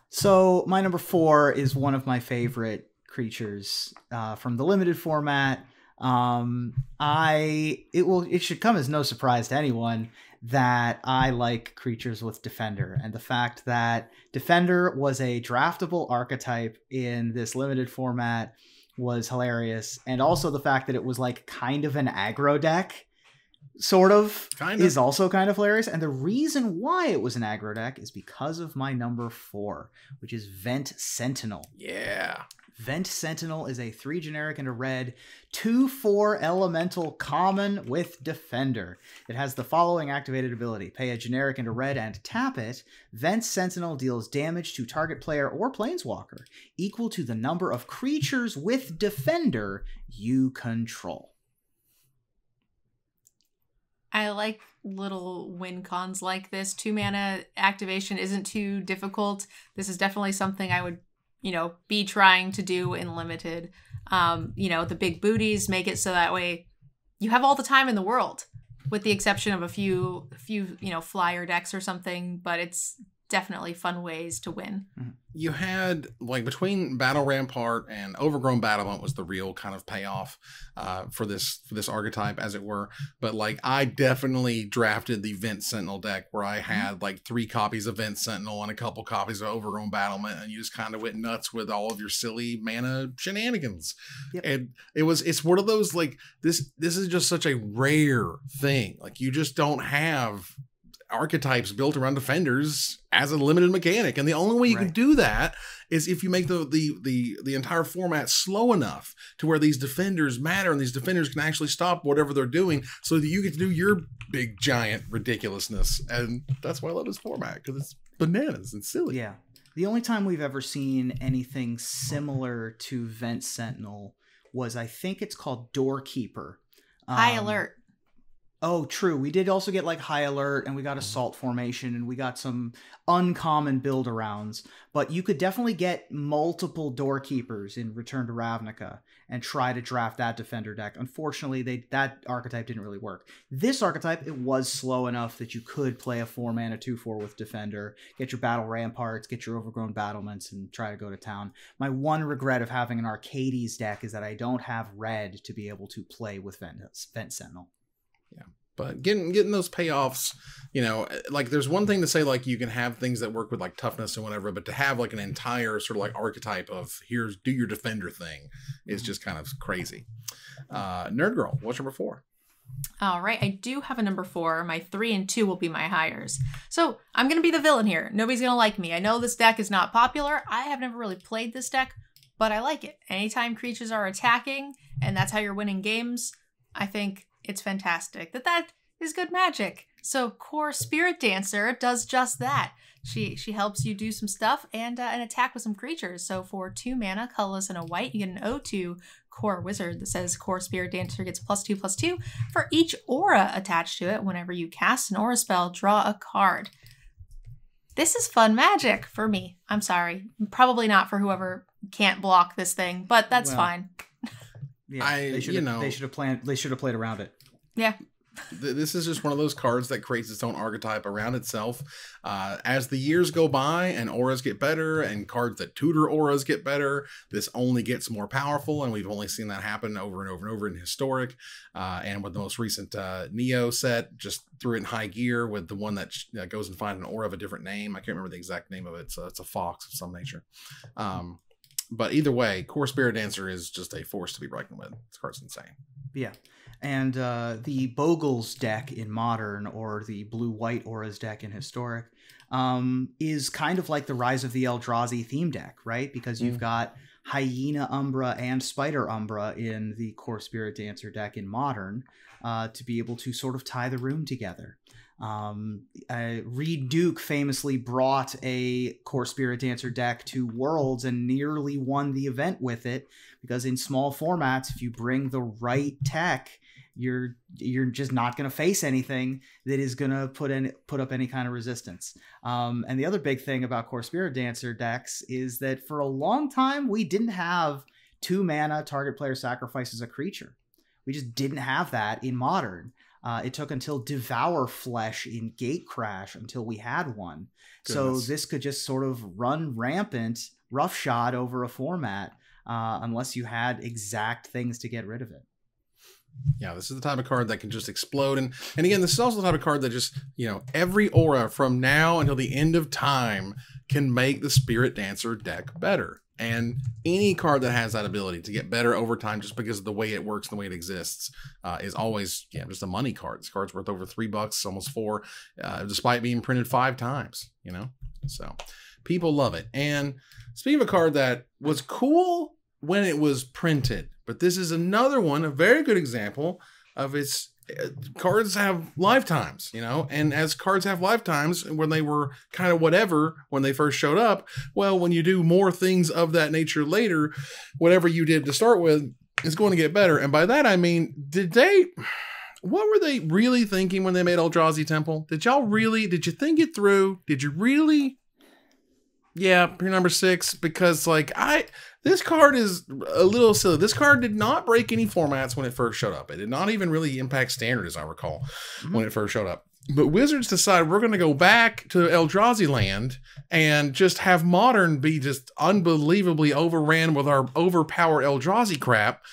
So my number 4 is one of my favorite creatures from the limited format. It should come as no surprise to anyone that I like creatures with Defender, and the fact that Defender was a draftable archetype in this limited format was hilarious, and also the fact that it was kind of an aggro deck is also kind of hilarious. And the reason why it was an aggro deck is because of my number 4, which is Vent Sentinel. Yeah. Vent Sentinel is a 3 generic and a red 2/4 elemental common with Defender. It has the following activated ability. Pay a generic and a red and tap it. Vent Sentinel deals damage to target player or planeswalker equal to the number of creatures with Defender you control. I like little win cons like this. 2 mana activation isn't too difficult. This is definitely something I would, be trying to do in limited. The big booties make it so that way you have all the time in the world, with the exception of a few, flyer decks or something, but it's definitely fun ways to win. You had, between Battle Rampart and Overgrown Battlement was the real kind of payoff for this archetype, as it were. But I definitely drafted the Vent Sentinel deck, where I had 3 copies of Vent Sentinel and a couple copies of Overgrown Battlement, and you just kind of went nuts with all of your silly mana shenanigans. Yep. And it's one of those, this is just such a rare thing. You just don't have archetypes built around defenders as a limited mechanic, and the only way you can do that is if you make the entire format slow enough to where these defenders matter, and these defenders can actually stop whatever they're doing, so that you get to do your big giant ridiculousness. And that's why I love this format, because it's bananas and silly. Yeah, the only time we've ever seen anything similar to Vent Sentinel was, I think it's called Doorkeeper. High Alert. Oh, true. We did also get High Alert, and we got Assault Formation, and we got some uncommon build-arounds. But you could definitely get multiple Doorkeepers in Return to Ravnica and try to draft that defender deck. Unfortunately, that archetype didn't really work. This archetype, it was slow enough that you could play a 4-mana 2/4 with Defender, get your Battle Ramparts, get your Overgrown Battlements, and try to go to town. My one regret of having an Arcades deck is that I don't have red to be able to play with Vent Sentinel. Yeah. But getting those payoffs, there's one thing to say, you can have things that work with toughness and whatever, but to have an entire sort of archetype of here's do your defender thing is just kind of crazy. Nerd Girl, what's number 4? All right, I do have a number 4. My 3 and 2 will be my hires. So I'm going to be the villain here. Nobody's going to like me. I know this deck is not popular. I have never really played this deck, but I like it. Anytime creatures are attacking, and that's how you're winning games, I think it's fantastic. That is good magic. So Core Spirit Dancer does just that. She helps you do some stuff and attack with some creatures. So for 2 mana, colorless and a white, you get an 0/2 Core Wizard that says Core Spirit Dancer gets +2/+2 for each aura attached to it. Whenever you cast an aura spell, draw a card. This is fun magic for me. I'm sorry. Probably not for whoever can't block this thing, but that's fine. Yeah, they should have played around it. Yeah. This is just one of those cards that creates its own archetype around itself. As the years go by and auras get better and cards that tutor auras get better, this only gets more powerful, and we've only seen that happen over and over and over in Historic. And with the most recent Neo set, just threw it in high gear with the one that goes and finds an aura of a different name. I can't remember the exact name of it. So it's a fox of some nature. But either way, Core Spirit Dancer is just a force to be reckoned with. This card's insane. Yeah. And the Bogles deck in Modern, or the Blue-White Auras deck in Historic, is kind of like the Rise of the Eldrazi theme deck, right? Because you've got Hyena Umbra and Spider Umbra in the Core Spirit Dancer deck in Modern to be able to sort of tie the room together. Reed Duke famously brought a Core Spirit Dancer deck to Worlds and nearly won the event with it, because in small formats, if you bring the right tech, you're just not going to face anything that is going to put up any kind of resistance. And the other big thing about Core Spirit Dancer decks is that for a long time, we didn't have 2 mana target player sacrifices a creature. We just didn't have that in Modern. It took until Devour Flesh in Gatecrash until we had one. Goodness. So this could just sort of run rampant roughshod over a format unless you had exact things to get rid of it. Yeah, this is the type of card that can just explode. And again, this is also the type of card that just, every aura from now until the end of time can make the Spirit Dancer deck better. And any card that has that ability to get better over time just because of the way it works and the way it exists is always just a money card. This card's worth over $3, almost $4, despite being printed 5 times, So people love it. And speaking of a card that was cool when it was printed, but this is another one, a very good example of its cards have lifetimes, and as cards have lifetimes, when they were kind of whatever when they first showed up, well, when you do more things of that nature later, whatever you did to start with is going to get better. And by that I mean, did they What were they really thinking when they made Eldrazi Temple? Did you think it through? Did you really? Yeah, you're number 6, because this card is a little silly. This card did not break any formats when it first showed up. It did not even really impact Standard, as I recall, when it first showed up. But Wizards decided we're going to go back to Eldrazi land and just have Modern be just unbelievably overran with our overpowered Eldrazi crap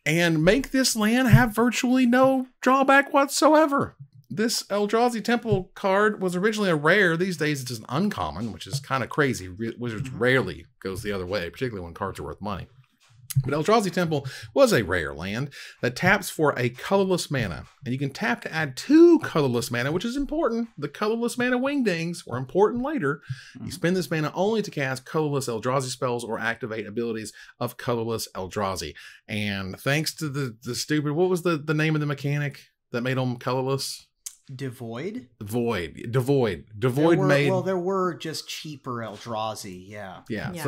and make this land have virtually no drawback whatsoever. This Eldrazi Temple card was originally a rare. These days it's just uncommon, which is kind of crazy. Wizards rarely goes the other way, particularly when cards are worth money. But Eldrazi Temple was a rare land that taps for a colorless mana. And you can tap to add 2 colorless mana, which is important. The colorless mana wingdings were important later. You spend this mana only to cast colorless Eldrazi spells or activate abilities of colorless Eldrazi. And thanks to the stupid, what was the name of the mechanic that made them colorless? Devoid made. Well, there were just cheaper Eldrazi, yeah.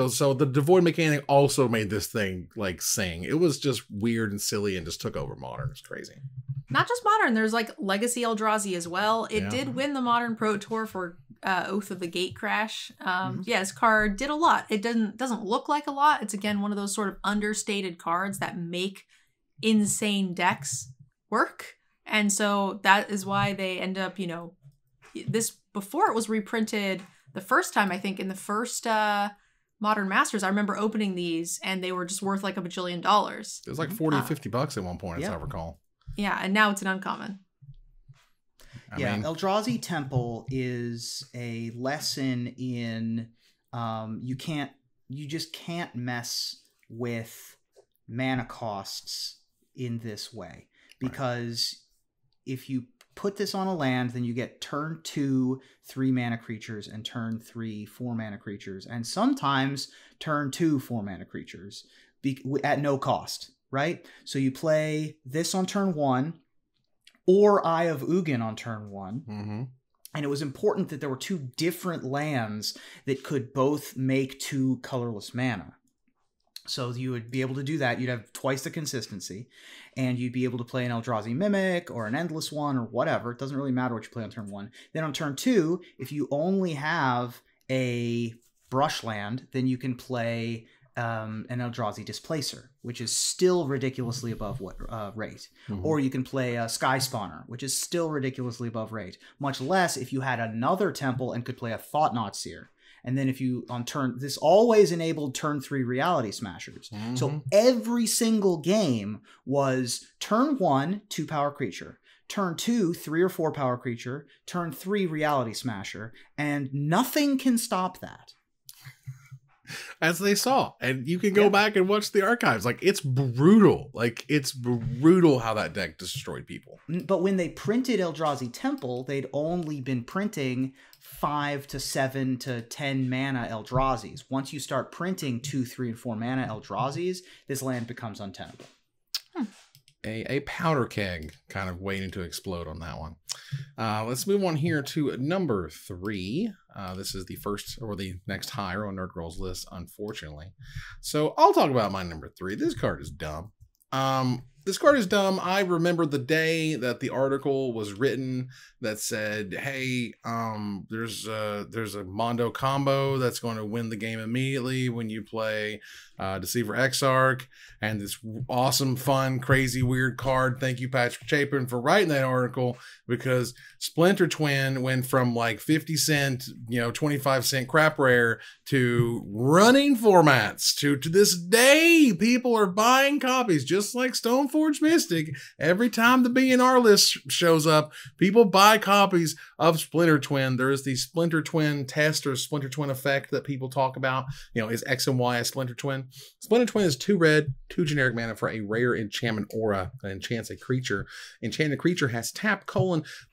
So the Devoid mechanic also made this thing sing. It was just weird and silly and just took over Modern. It's crazy. Not just Modern. There's Legacy Eldrazi as well. It did win the Modern Pro Tour for Oath of the Gatecrash. This card did a lot. It doesn't look like a lot. It's again one of those sort of understated cards that make insane decks work. And so that is why they end up, this before it was reprinted the first time, I think in the first Modern Masters, I remember opening these and they were just worth like $1 bajillion. It was like 40 or 50 bucks at one point, as I recall. Yeah, and now it's an uncommon. I mean, Eldrazi Temple is a lesson in you just can't mess with mana costs in this way, because if you put this on a land, then you get turn 2 3 mana creatures and turn 3 4 mana creatures, and sometimes turn 2 4 mana creatures at no cost, right? So you play this on turn 1 or Eye of Ugin on turn 1. And it was important that there were 2 different lands that could both make 2 colorless mana. So you would be able to do that. You'd have twice the consistency, and you'd be able to play an Eldrazi Mimic or an Endless One or whatever. It doesn't really matter what you play on turn 1. Then on turn 2, if you only have a brush land, then you can play an Eldrazi Displacer, which is still ridiculously above rate. Or you can play a Sky Spawner, which is still ridiculously above rate. Much less if you had another temple and could play a Thought-Knot Seer. And then if you this always enabled turn 3 Reality Smashers. So every single game was turn 1, 2 power creature, turn 2, 3 or 4 power creature, turn 3 Reality Smasher, and nothing can stop that. As they saw. And you can go back and watch the archives. It's brutal. It's brutal how that deck destroyed people. But when they printed Eldrazi Temple, they'd only been printing 5 to 7 to 10 mana Eldrazi's. Once you start printing 2, 3, and 4 mana Eldrazi's, this land becomes untenable. A powder keg kind of waiting to explode on that one. Let's move on here to number 3. This is the first or the next higher on Nerd Girl's list, unfortunately. So I'll talk about my number 3. This card is dumb. This card is dumb. I remember the day that the article was written that said, hey, there's a Mondo combo that's going to win the game immediately when you play Deceiver Exarch, and this awesome, fun, crazy, weird card. Thank you, Patrick Chapin, for writing that article, because Splinter Twin went from 50 cent, 25 cent crap rare to running formats. To this day, people are buying copies, just like Stoneforge Mystic. Every time the B&R list shows up, people buy copies of Splinter Twin. There is the Splinter Twin test or Splinter Twin effect that people talk about. Is X and Y a Splinter Twin? Splinter Twin is 2 red, 2 generic mana for a rare enchantment aura that enchants a creature. Enchanted creature has tap :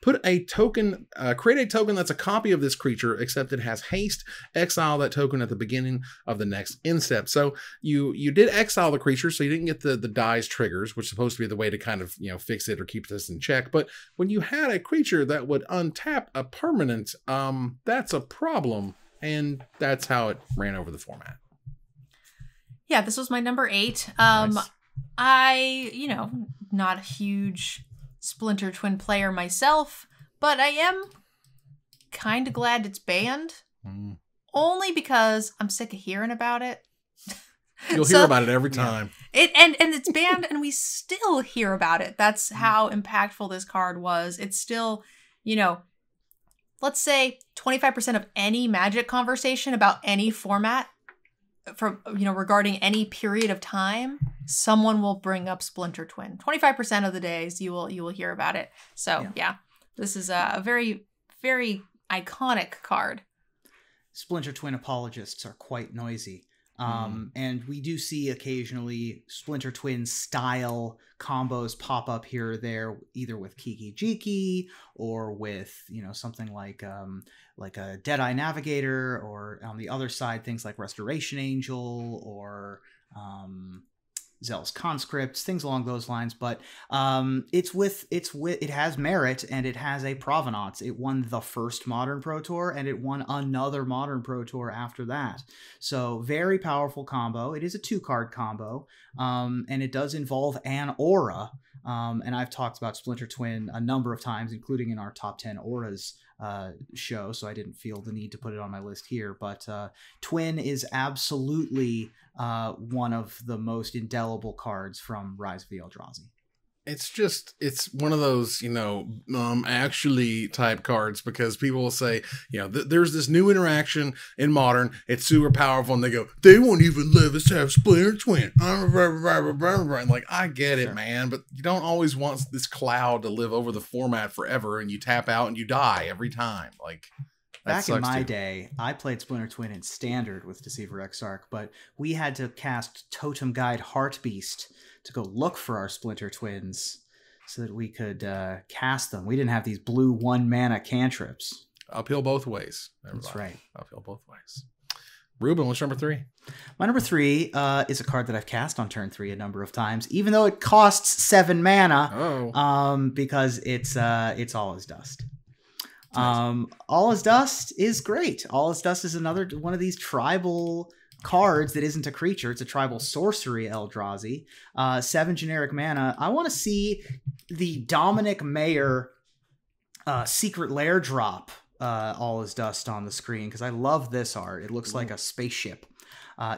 put a token, create a token that's a copy of this creature, except it has haste. Exile that token at the beginning of the next end step. So you did exile the creature, so you didn't get the die's triggers, which is supposed to be the way to kind of fix it or keep this in check. But when you had a creature that would untap a permanent, that's a problem, and that's how it ran over the format. Yeah, this was my number 8. Nice. I, not a huge Splinter Twin player myself, but I am kind of glad it's banned. Only because I'm sick of hearing about it. You'll hear about it every time. And it's banned and we still hear about it. That's how impactful this card was. It's still, you know, let's say 25% of any Magic conversation about any format from, you know, regarding any period of time, someone will bring up Splinter Twin. 25% of the days you will hear about it. So yeah, this is a very, very iconic card. Splinter Twin apologists are quite noisy. And we do see occasionally Splinter Twin style combos pop up here or there, either with Kiki Jiki or with, you know, something like a Deadeye Navigator, or on the other side, things like Restoration Angel or Zell's Conscripts, things along those lines. But it has merit and it has a provenance. It won the first Modern Pro Tour and it won another Modern Pro Tour after that. So very powerful combo. It is a 2-card combo, and it does involve an aura. And I've talked about Splinter Twin a number of times, including in our top 10 auras show, so I didn't feel the need to put it on my list here. But Twin is absolutely one of the most indelible cards from Rise of the Eldrazi. It's one of those, you know, actually type cards, because people will say, you know, there's this new interaction in Modern, it's super powerful, and they go, they won't even let us have Splinter Twin. And like, I get it, man, but you don't always want this cloud to live over the format forever, and you tap out and you die every time. Like, back in my day, I played Splinter Twin in Standard with Deceiver Exarch, but we had to cast Totem Guide Heartbeast to go look for our Splinter Twins so that we could cast them. We didn't have these blue 1-mana cantrips. Uphill both ways. Everybody. That's right. Uphill both ways. Ruben, what's number 3? My number 3 is a card that I've cast on turn 3 a number of times, even though it costs 7 mana, because it's All Is Dust. Nice. All Is Dust is great. All Is Dust is another one of these tribal cards that isn't a creature. It's a tribal sorcery Eldrazi. 7 generic mana. I want to see the Dominic Mayer Secret Lair drop All Is Dust on the screen, because I love this art. It looks like a spaceship.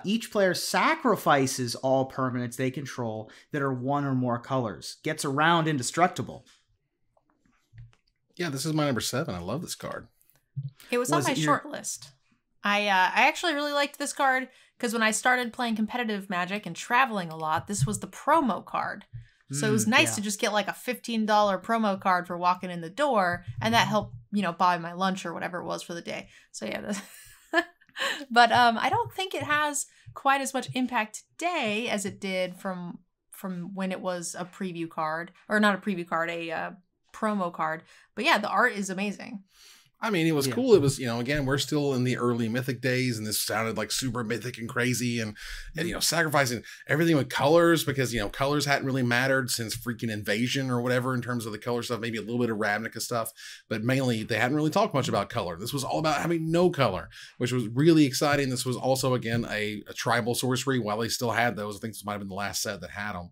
Each player sacrifices all permanents they control that are 1 or more colors. Gets around indestructible. Yeah, this is my number 7. I love this card. It was on my short list. I actually really liked this card because when I started playing competitive Magic and traveling a lot, this was the promo card. So it was nice to just get like a $15 promo card for walking in the door, and that helped, you know, buy my lunch or whatever it was for the day. So yeah, but I don't think it has quite as much impact today as it did from when it was a preview card, or not a preview card, a promo card. But yeah, the art is amazing. I mean, it was cool. It was, you know, again, we're still in the early Mythic days, and this sounded like super mythic and crazy, and you know, sacrificing everything with colors, because, you know, colors hadn't really mattered since freaking Invasion or whatever in terms of the color stuff, maybe a little bit of Ravnica stuff, but mainly they hadn't really talked much about color. This was all about having no color, which was really exciting. This was also, again, a tribal sorcery. While they still had those, I think this might have been the last set that had them.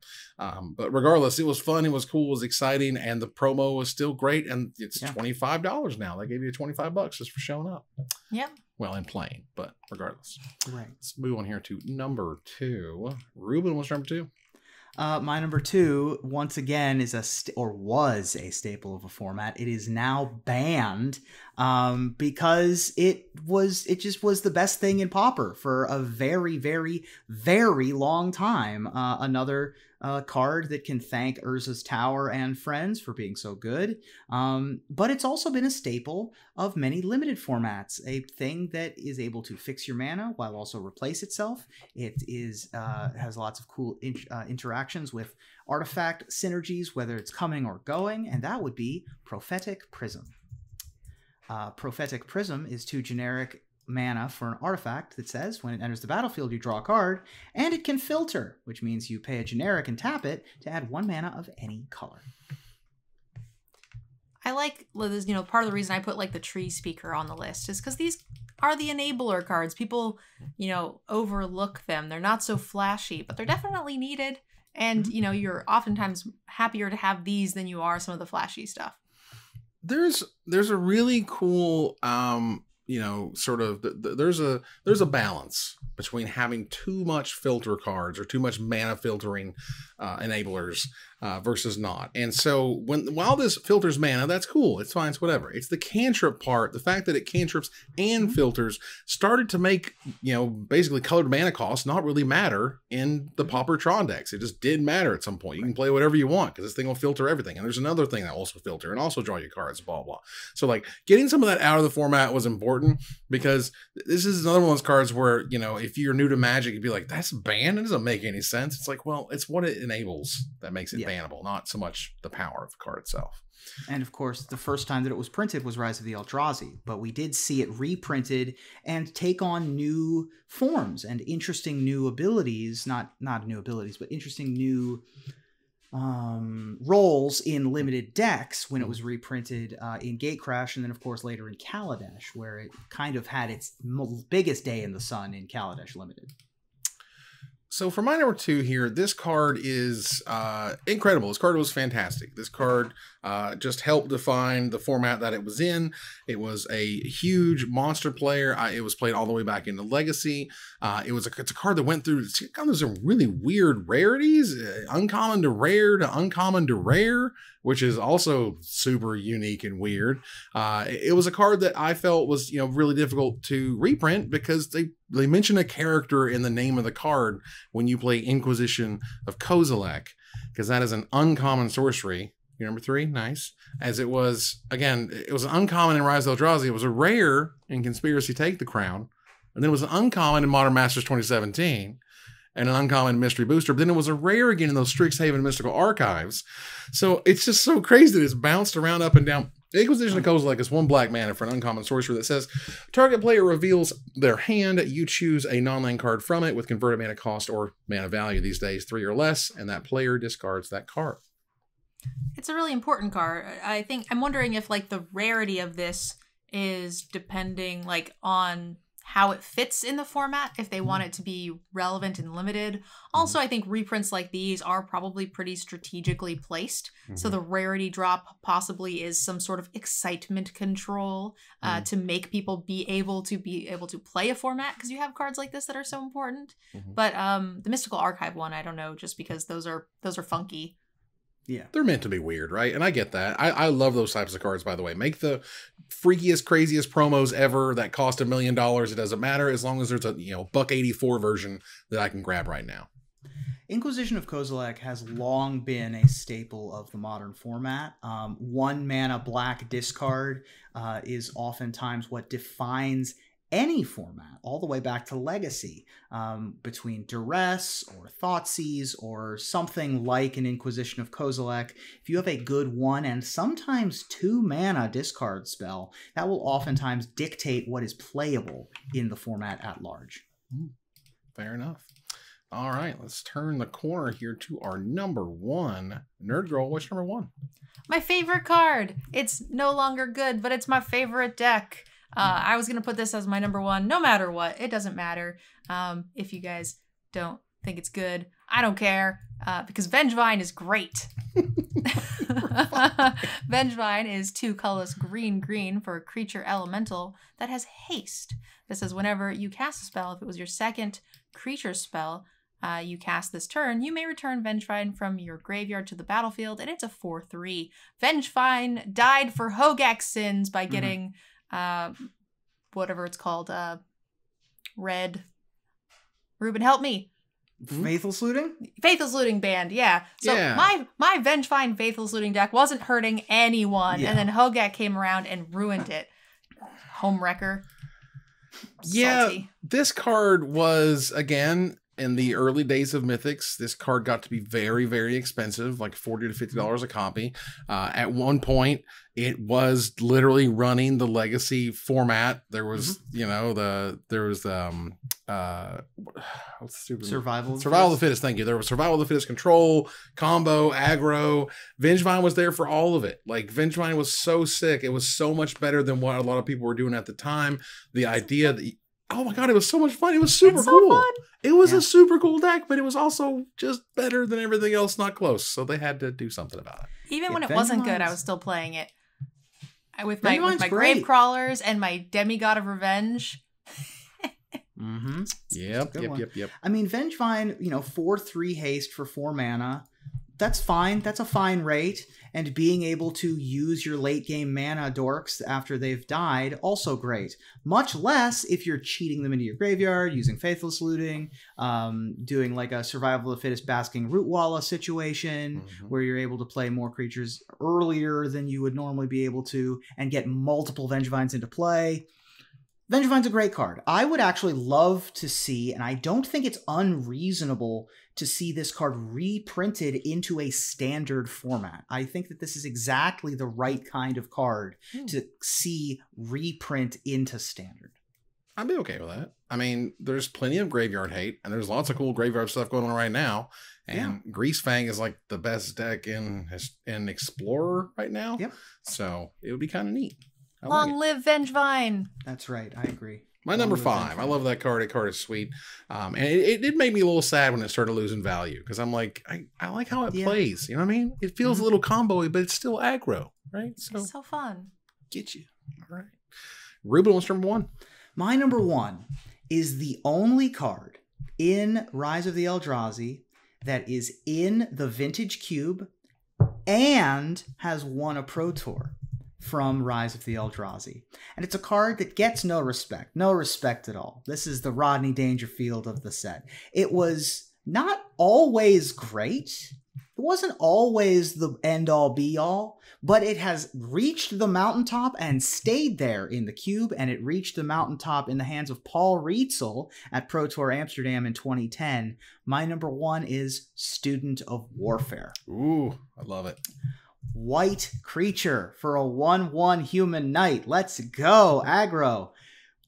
But regardless, it was fun, it was cool, it was exciting, and the promo was still great, and it's $25 now. They gave you $25 just for showing up. Yep. Well, and playing, but regardless. Right. Let's move on here to number 2. Ruben, what's number 2? My number 2, once again, is was a staple of a format. It is now banned because it just was the best thing in Pauper for a very, very, very long time. Another card that can thank Urza's Tower and friends for being so good. But it's also been a staple of many limited formats, a thing that is able to fix your mana while also replace itself. It is has lots of cool interactions with artifact synergies, whether it's coming or going, and that would be Prophetic Prism. Prophetic Prism is 2 generic mana for an artifact that says when it enters the battlefield you draw a card, and it can filter, which means you pay a generic and tap it to add 1 mana of any color. I like, you know, part of the reason I put like the Tree Speaker on the list is because these are the enabler cards. People, you know, overlook them. They're not so flashy, but they're definitely needed. And, you know, you're oftentimes happier to have these than you are some of the flashy stuff. There's a really cool, you know, sort of, there's a balance between having too much filter cards or too much mana filtering enablers versus not. And so while this filters mana, that's cool. It's fine. It's whatever. It's the cantrip part. The fact that it cantrips and filters started to make, you know, basically colored mana costs not really matter in the Pauper Tron decks. It just did matter at some point. You can play whatever you want because this thing will filter everything. And there's another thing that also filter and also draw you cards, blah, blah. So like getting some of that out of the format was important because this is another one of those cards where, you know, if you're new to Magic, you'd be like, that's banned. It doesn't make any sense. It's like, well, it's what it enables that makes it bannable, not so much the power of the card itself. And of course, the first time that it was printed was Rise of the Eldrazi, but we did see it reprinted and take on new forms and interesting new abilities, not new abilities, but interesting new roles in limited decks when it was reprinted in Gatecrash, and then of course later in Kaladesh, where it kind of had its biggest day in the sun in Kaladesh Limited. So for my number 2 here, this card is incredible. This card was fantastic. This card just helped define the format that it was in. It was a huge monster player. It was played all the way back into Legacy. It's a card that went through some really weird rarities, uncommon to rare to uncommon to rare, which is also super unique and weird. It was a card that I felt was, you know, really difficult to reprint because they mention a character in the name of the card when you play Inquisition of Kozilek, because that is an uncommon sorcery. Your number 3, nice. As it was, again, it was an uncommon in Rise of the Eldrazi. It was a rare in Conspiracy Take the Crown. And then it was an uncommon in Modern Masters 2017. And an uncommon Mystery Booster. But then it was a rare again in those Strixhaven Mystical Archives. So it's just so crazy that it's bounced around up and down. Inquisition of Kozilek is 1 black mana for an uncommon sorcery that says, target player reveals their hand. You choose a non-land card from it with converted mana cost or mana value these days, 3 or less, and that player discards that card. It's a really important card. I think I'm wondering if like the rarity of this is depending like on how it fits in the format, if they want it to be relevant and limited. Also, I think reprints like these are probably pretty strategically placed. So the rarity drop possibly is some sort of excitement control to make people be able to play a format, because you have cards like this that are so important. But the Mystical Archive one, I don't know, just because those are funky. Yeah. They're meant to be weird, right? And I get that. I love those types of cards, by the way. Make the freakiest, craziest promos ever that cost $1 million. It doesn't matter as long as there's a, you know, $1.84 version that I can grab right now. Inquisition of Kozilek has long been a staple of the modern format. 1 mana black discard is oftentimes what defines any format, all the way back to Legacy, between Duress or Thoughtseize or something like an Inquisition of Kozilek. If you have a good 1 and sometimes 2 mana discard spell, that will oftentimes dictate what is playable in the format at large. Fair enough. All right, let's turn the corner here to our number 1. Nerd Girl, what's number 1? My favorite card. It's no longer good, but it's my favorite deck. I was going to put this as my number 1, no matter what. It doesn't matter. If you guys don't think it's good, I don't care, because Vengevine is great. Vengevine is 2 colorless green for a creature elemental that has haste. This says whenever you cast a spell, if it was your second creature spell you cast this turn, you may return Vengevine from your graveyard to the battlefield, and it's a 4/3. Vengevine died for Hogak's sins by getting... whatever it's called, red. Ruben, help me. Faithless Looting? Faithless Looting banned, yeah. So my Vengevine Faithless Looting deck wasn't hurting anyone, and then Hogak came around and ruined it. Homewrecker. Yeah, Salty. this card was, again, in the early days of Mythics, this card got to be very, very expensive, like $40 to $50 a copy. At one point, it was literally running the Legacy format. There was, you know, Survival of the Fittest. Thank you. There was Survival of the Fittest control, combo, aggro. Vengevine was there for all of it. Like, Vengevine was so sick. It was so much better than what a lot of people were doing at the time. The idea that Oh my god, it was so much fun. It was super It's so cool. fun. It was a super cool deck, but it was also just better than everything else, not close. So they had to do something about it. Even when it wasn't good, I was still playing it. With my Vengevine's grave great. crawlers and my demigod of revenge. Mm-hmm. Yep. I mean, Vengevine, 4/3 haste for 4 mana. That's fine. That's a fine rate. And being able to use your late game mana dorks after they've died, also great. Much less if you're cheating them into your graveyard, using Faithless Looting, doing like a Survival of the Fittest Basking Root Walla situation, where you're able to play more creatures earlier than you would normally be able to, and get multiple Vengevines into play. Vengevine's a great card. I would actually love to see, and I don't think it's unreasonable to see this card reprinted into a standard format. I think that this is exactly the right kind of card to see reprint into standard. I'd be okay with that. I mean, there's plenty of graveyard hate, and there's lots of cool graveyard stuff going on right now. And Greasefang is like the best deck in Explorer right now. Yep. So it would be kind of neat. Long live Vengevine. That's right. I agree. My number 5. I love that card. That card is sweet. And it made me a little sad when it started losing value, because I'm like, I like how it plays. You know what I mean? It feels a little combo-y, but it's still aggro, right? So it's so fun. Get you. All right. Ruben, what's number 1? My number 1 is the only card in Rise of the Eldrazi that is in the Vintage Cube and has won a Pro Tour from Rise of the Eldrazi. And it's a card that gets no respect at all. This is the Rodney Dangerfield of the set. It was not always great. It wasn't always the end-all be-all, but it has reached the mountaintop and stayed there in the cube, and it reached the mountaintop in the hands of Paul Rietzel at Pro Tour Amsterdam in 2010. My number 1 is Student of Warfare. Ooh, I love it. White creature for a 1/1 human knight. Let's go, aggro.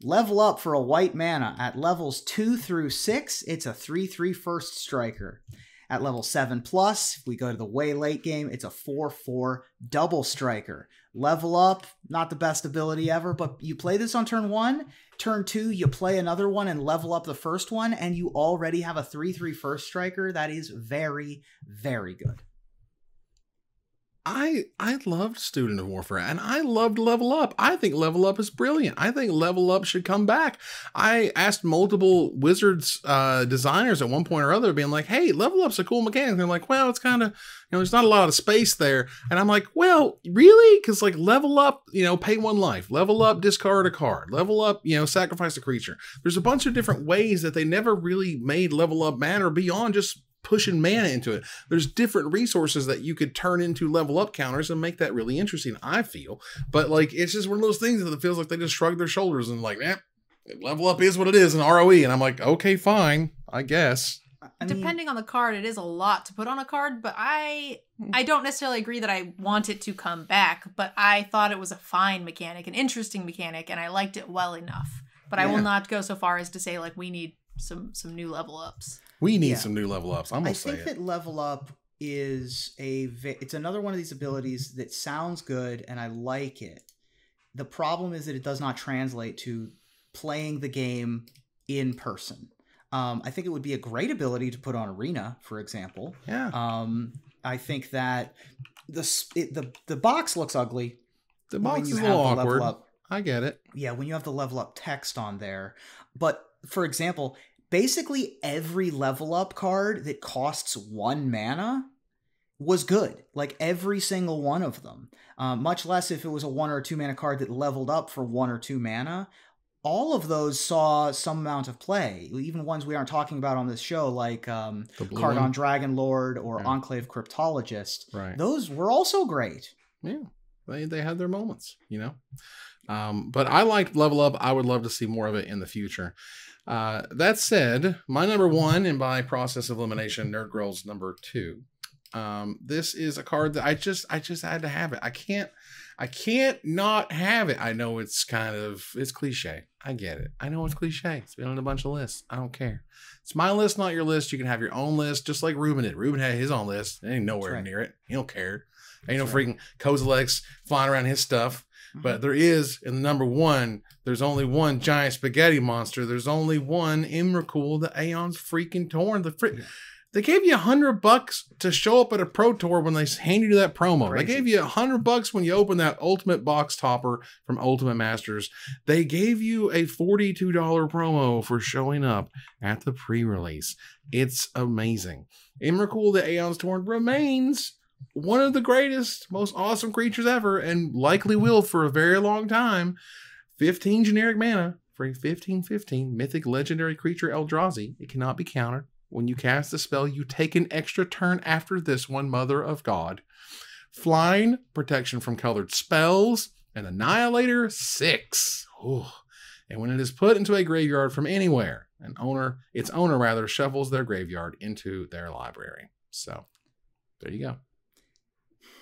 Level up for a white mana. At levels 2 through 6, it's a 3/3 first striker. At level 7+, if we go to the way late game, it's a 4/4 double striker. Level up, not the best ability ever, but you play this on turn 1, turn 2, you play another one and level up the first one, and you already have a 3/3 first striker. That is very, very good. I loved Student of Warfare, and I loved Level Up. I think Level Up is brilliant. I think Level Up should come back. I asked multiple Wizards designers at one point or other, being like, hey, Level Up's a cool mechanic. And they're like, well, it's kind of, there's not a lot of space there. And I'm like, well, really? Because like Level Up, pay 1 life. Level Up, discard a card. Level Up, sacrifice a creature. There's a bunch of different ways that they never really made Level Up matter beyond just pushing mana into it. There's different resources that you could turn into level up counters and make that really interesting, I feel. But like, it's just one of those things that it feels like they just shrug their shoulders and like, level up is what it is in ROE. And I'm like, okay, fine, I guess. Depending on the card, it is a lot to put on a card, but I don't necessarily agree that I want it to come back, but I thought it was a fine mechanic, an interesting mechanic, and I liked it well enough. But I will not go so far as to say like we need some new level ups. We need some new level ups. I'm gonna say it. I think that level up is it's another one of these abilities that sounds good and I like it. The problem is that it does not translate to playing the game in person. I think it would be a great ability to put on Arena, for example. Yeah. I think that the box looks ugly. The box is a little awkward. I get it. Yeah, when you have the level up text on there. But for example, basically every level up card that costs 1 mana was good. Like every single one of them. Much less if it was a 1 or 2 mana card that leveled up for 1 or 2 mana. All of those saw some amount of play. Even ones we aren't talking about on this show, like Cardon Dragon Lord or Enclave Cryptologist. Right. Those were also great. Yeah, they had their moments, But I liked Level Up. I would love to see more of it in the future. That said, my number 1, and by process of elimination, Nerd Girl's number 2. This is a card that I just had to have it. I can't not have it. I know it's cliche. I get it. I know it's cliche. It's been on a bunch of lists. I don't care. It's my list, not your list. You can have your own list, just like Ruben did. Ruben had his own list. It ain't nowhere near it. He don't care. Ain't no That's right. freaking Kozilek's flying around his stuff. But there is, in the number one, there's only one giant spaghetti monster. There's only one Emrakul, the Aeon's freaking Torn. They gave you $100 to show up at a Pro Tour when they handed you that promo. Crazy. They gave you $100 when you opened that Ultimate box topper from Ultimate Masters. They gave you a $42 promo for showing up at the pre-release. It's amazing. Emrakul, the Aeon's Torn, remains one of the greatest, most awesome creatures ever, and likely will for a very long time. 15 generic mana for a 15/15 mythic legendary creature Eldrazi. It cannot be countered. When you cast a spell, you take an extra turn after this one, Mother of God. Flying, protection from colored spells, and Annihilator 6. Ooh. And when it is put into a graveyard from anywhere, its owner shovels their graveyard into their library. So, there you go.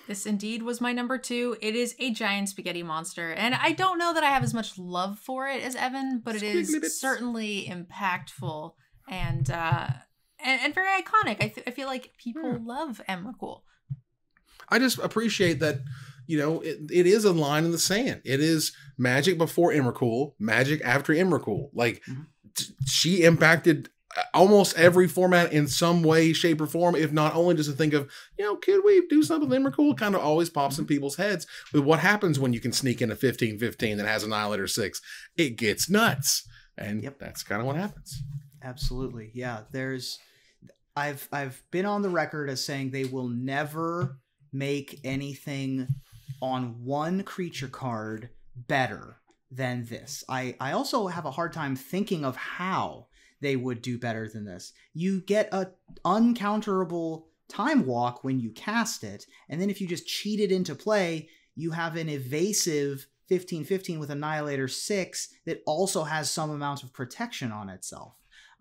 This indeed was my number 2. It is a giant spaghetti monster. And I don't know that I have as much love for it as Evan, but it is certainly impactful and very iconic. I feel like people love Emrakul. I just appreciate that, it is a line in the sand. It is Magic before Emrakul, Magic after Emrakul. Like, she impacted almost every format in some way, shape, or form, if not only just to think of, could we do something with Emrakul? Kind of always pops in people's heads with what happens when you can sneak in a 15/15 that has Annihilator 6. It gets nuts. And that's kind of what happens. Absolutely. Yeah. I've been on the record as saying they will never make anything on one creature card better than this. I also have a hard time thinking of how they would do better than this. You get a uncounterable time walk when you cast it, and then if you just cheat it into play, you have an evasive 15/15 with Annihilator 6 that also has some amount of protection on itself.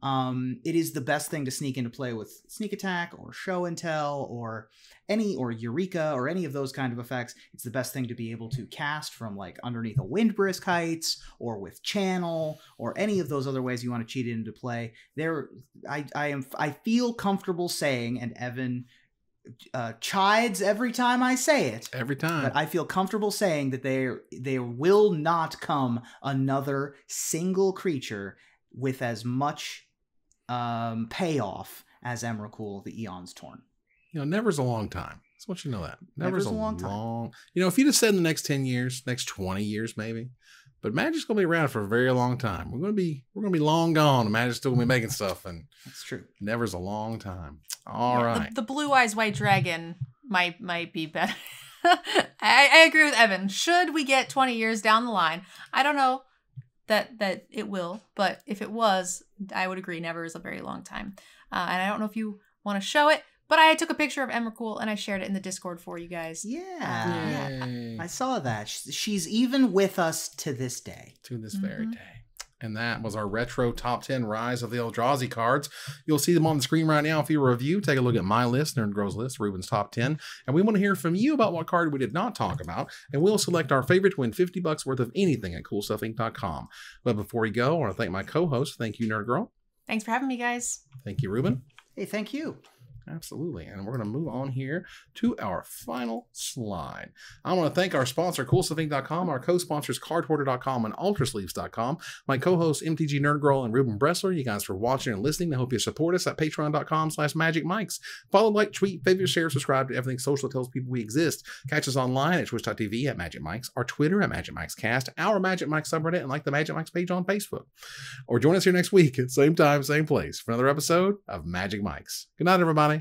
It is the best thing to sneak into play with Sneak Attack or Show and Tell or Eureka or any of those kind of effects. It's the best thing to be able to cast from like underneath a Windbrisk Heights or with Channel or any of those other ways you want to cheat it into play. I feel comfortable saying, and Evan chides every time I say it. Every time. But I feel comfortable saying that there will not come another single creature with as much payoff as Emrakul, the Eon's Torn. Never's a long time. That's what you know that. Never's a long time. If you'd have said in the next 10 years, next 20 years maybe. But Magic's gonna be around for a very long time. We're gonna be long gone, and Magic's still gonna be making stuff, and that's true. Never's a long time. All right. The Blue Eyes White Dragon might be better. I agree with Evan. Should we get 20 years down the line? I don't know that it will, but if it was, I would agree. Never is a very long time. And I don't know if you want to show it, but I took a picture of Emrakul and I shared it in the Discord for you guys. Yeah. I saw that. She's even with us to this day. To this very day. And that was our retro top 10 Rise of the Eldrazi cards. You'll see them on the screen right now. If you review, take a look at my list, Nerd Girl's list, Ruben's top 10. And we want to hear from you about what card we did not talk about. And we'll select our favorite to win $50 worth of anything at CoolStuffInc.com. But before we go, I want to thank my co-host. Thank you, Nerd Girl. Thanks for having me, guys. Thank you, Ruben. Hey, thank you. Absolutely. And we're going to move on here to our final slide. I want to thank our sponsor, CoolStuffInc.com, our co-sponsors, CardHoarder.com and UltraSleeves.com, my co-hosts, MTG Nerd Girl and Ruben Bressler. You guys for watching and listening. I hope you support us at Patreon.com/MagicMikes. Follow, like, tweet, favorite, share, subscribe to everything social that tells people we exist. Catch us online at Twitch.tv at Magic Mikes, our Twitter at Magic Mikes Cast, our Magic Mikes subreddit, and like the Magic Mikes page on Facebook. Or join us here next week at same time, same place for another episode of Magic Mikes. Good night, everybody.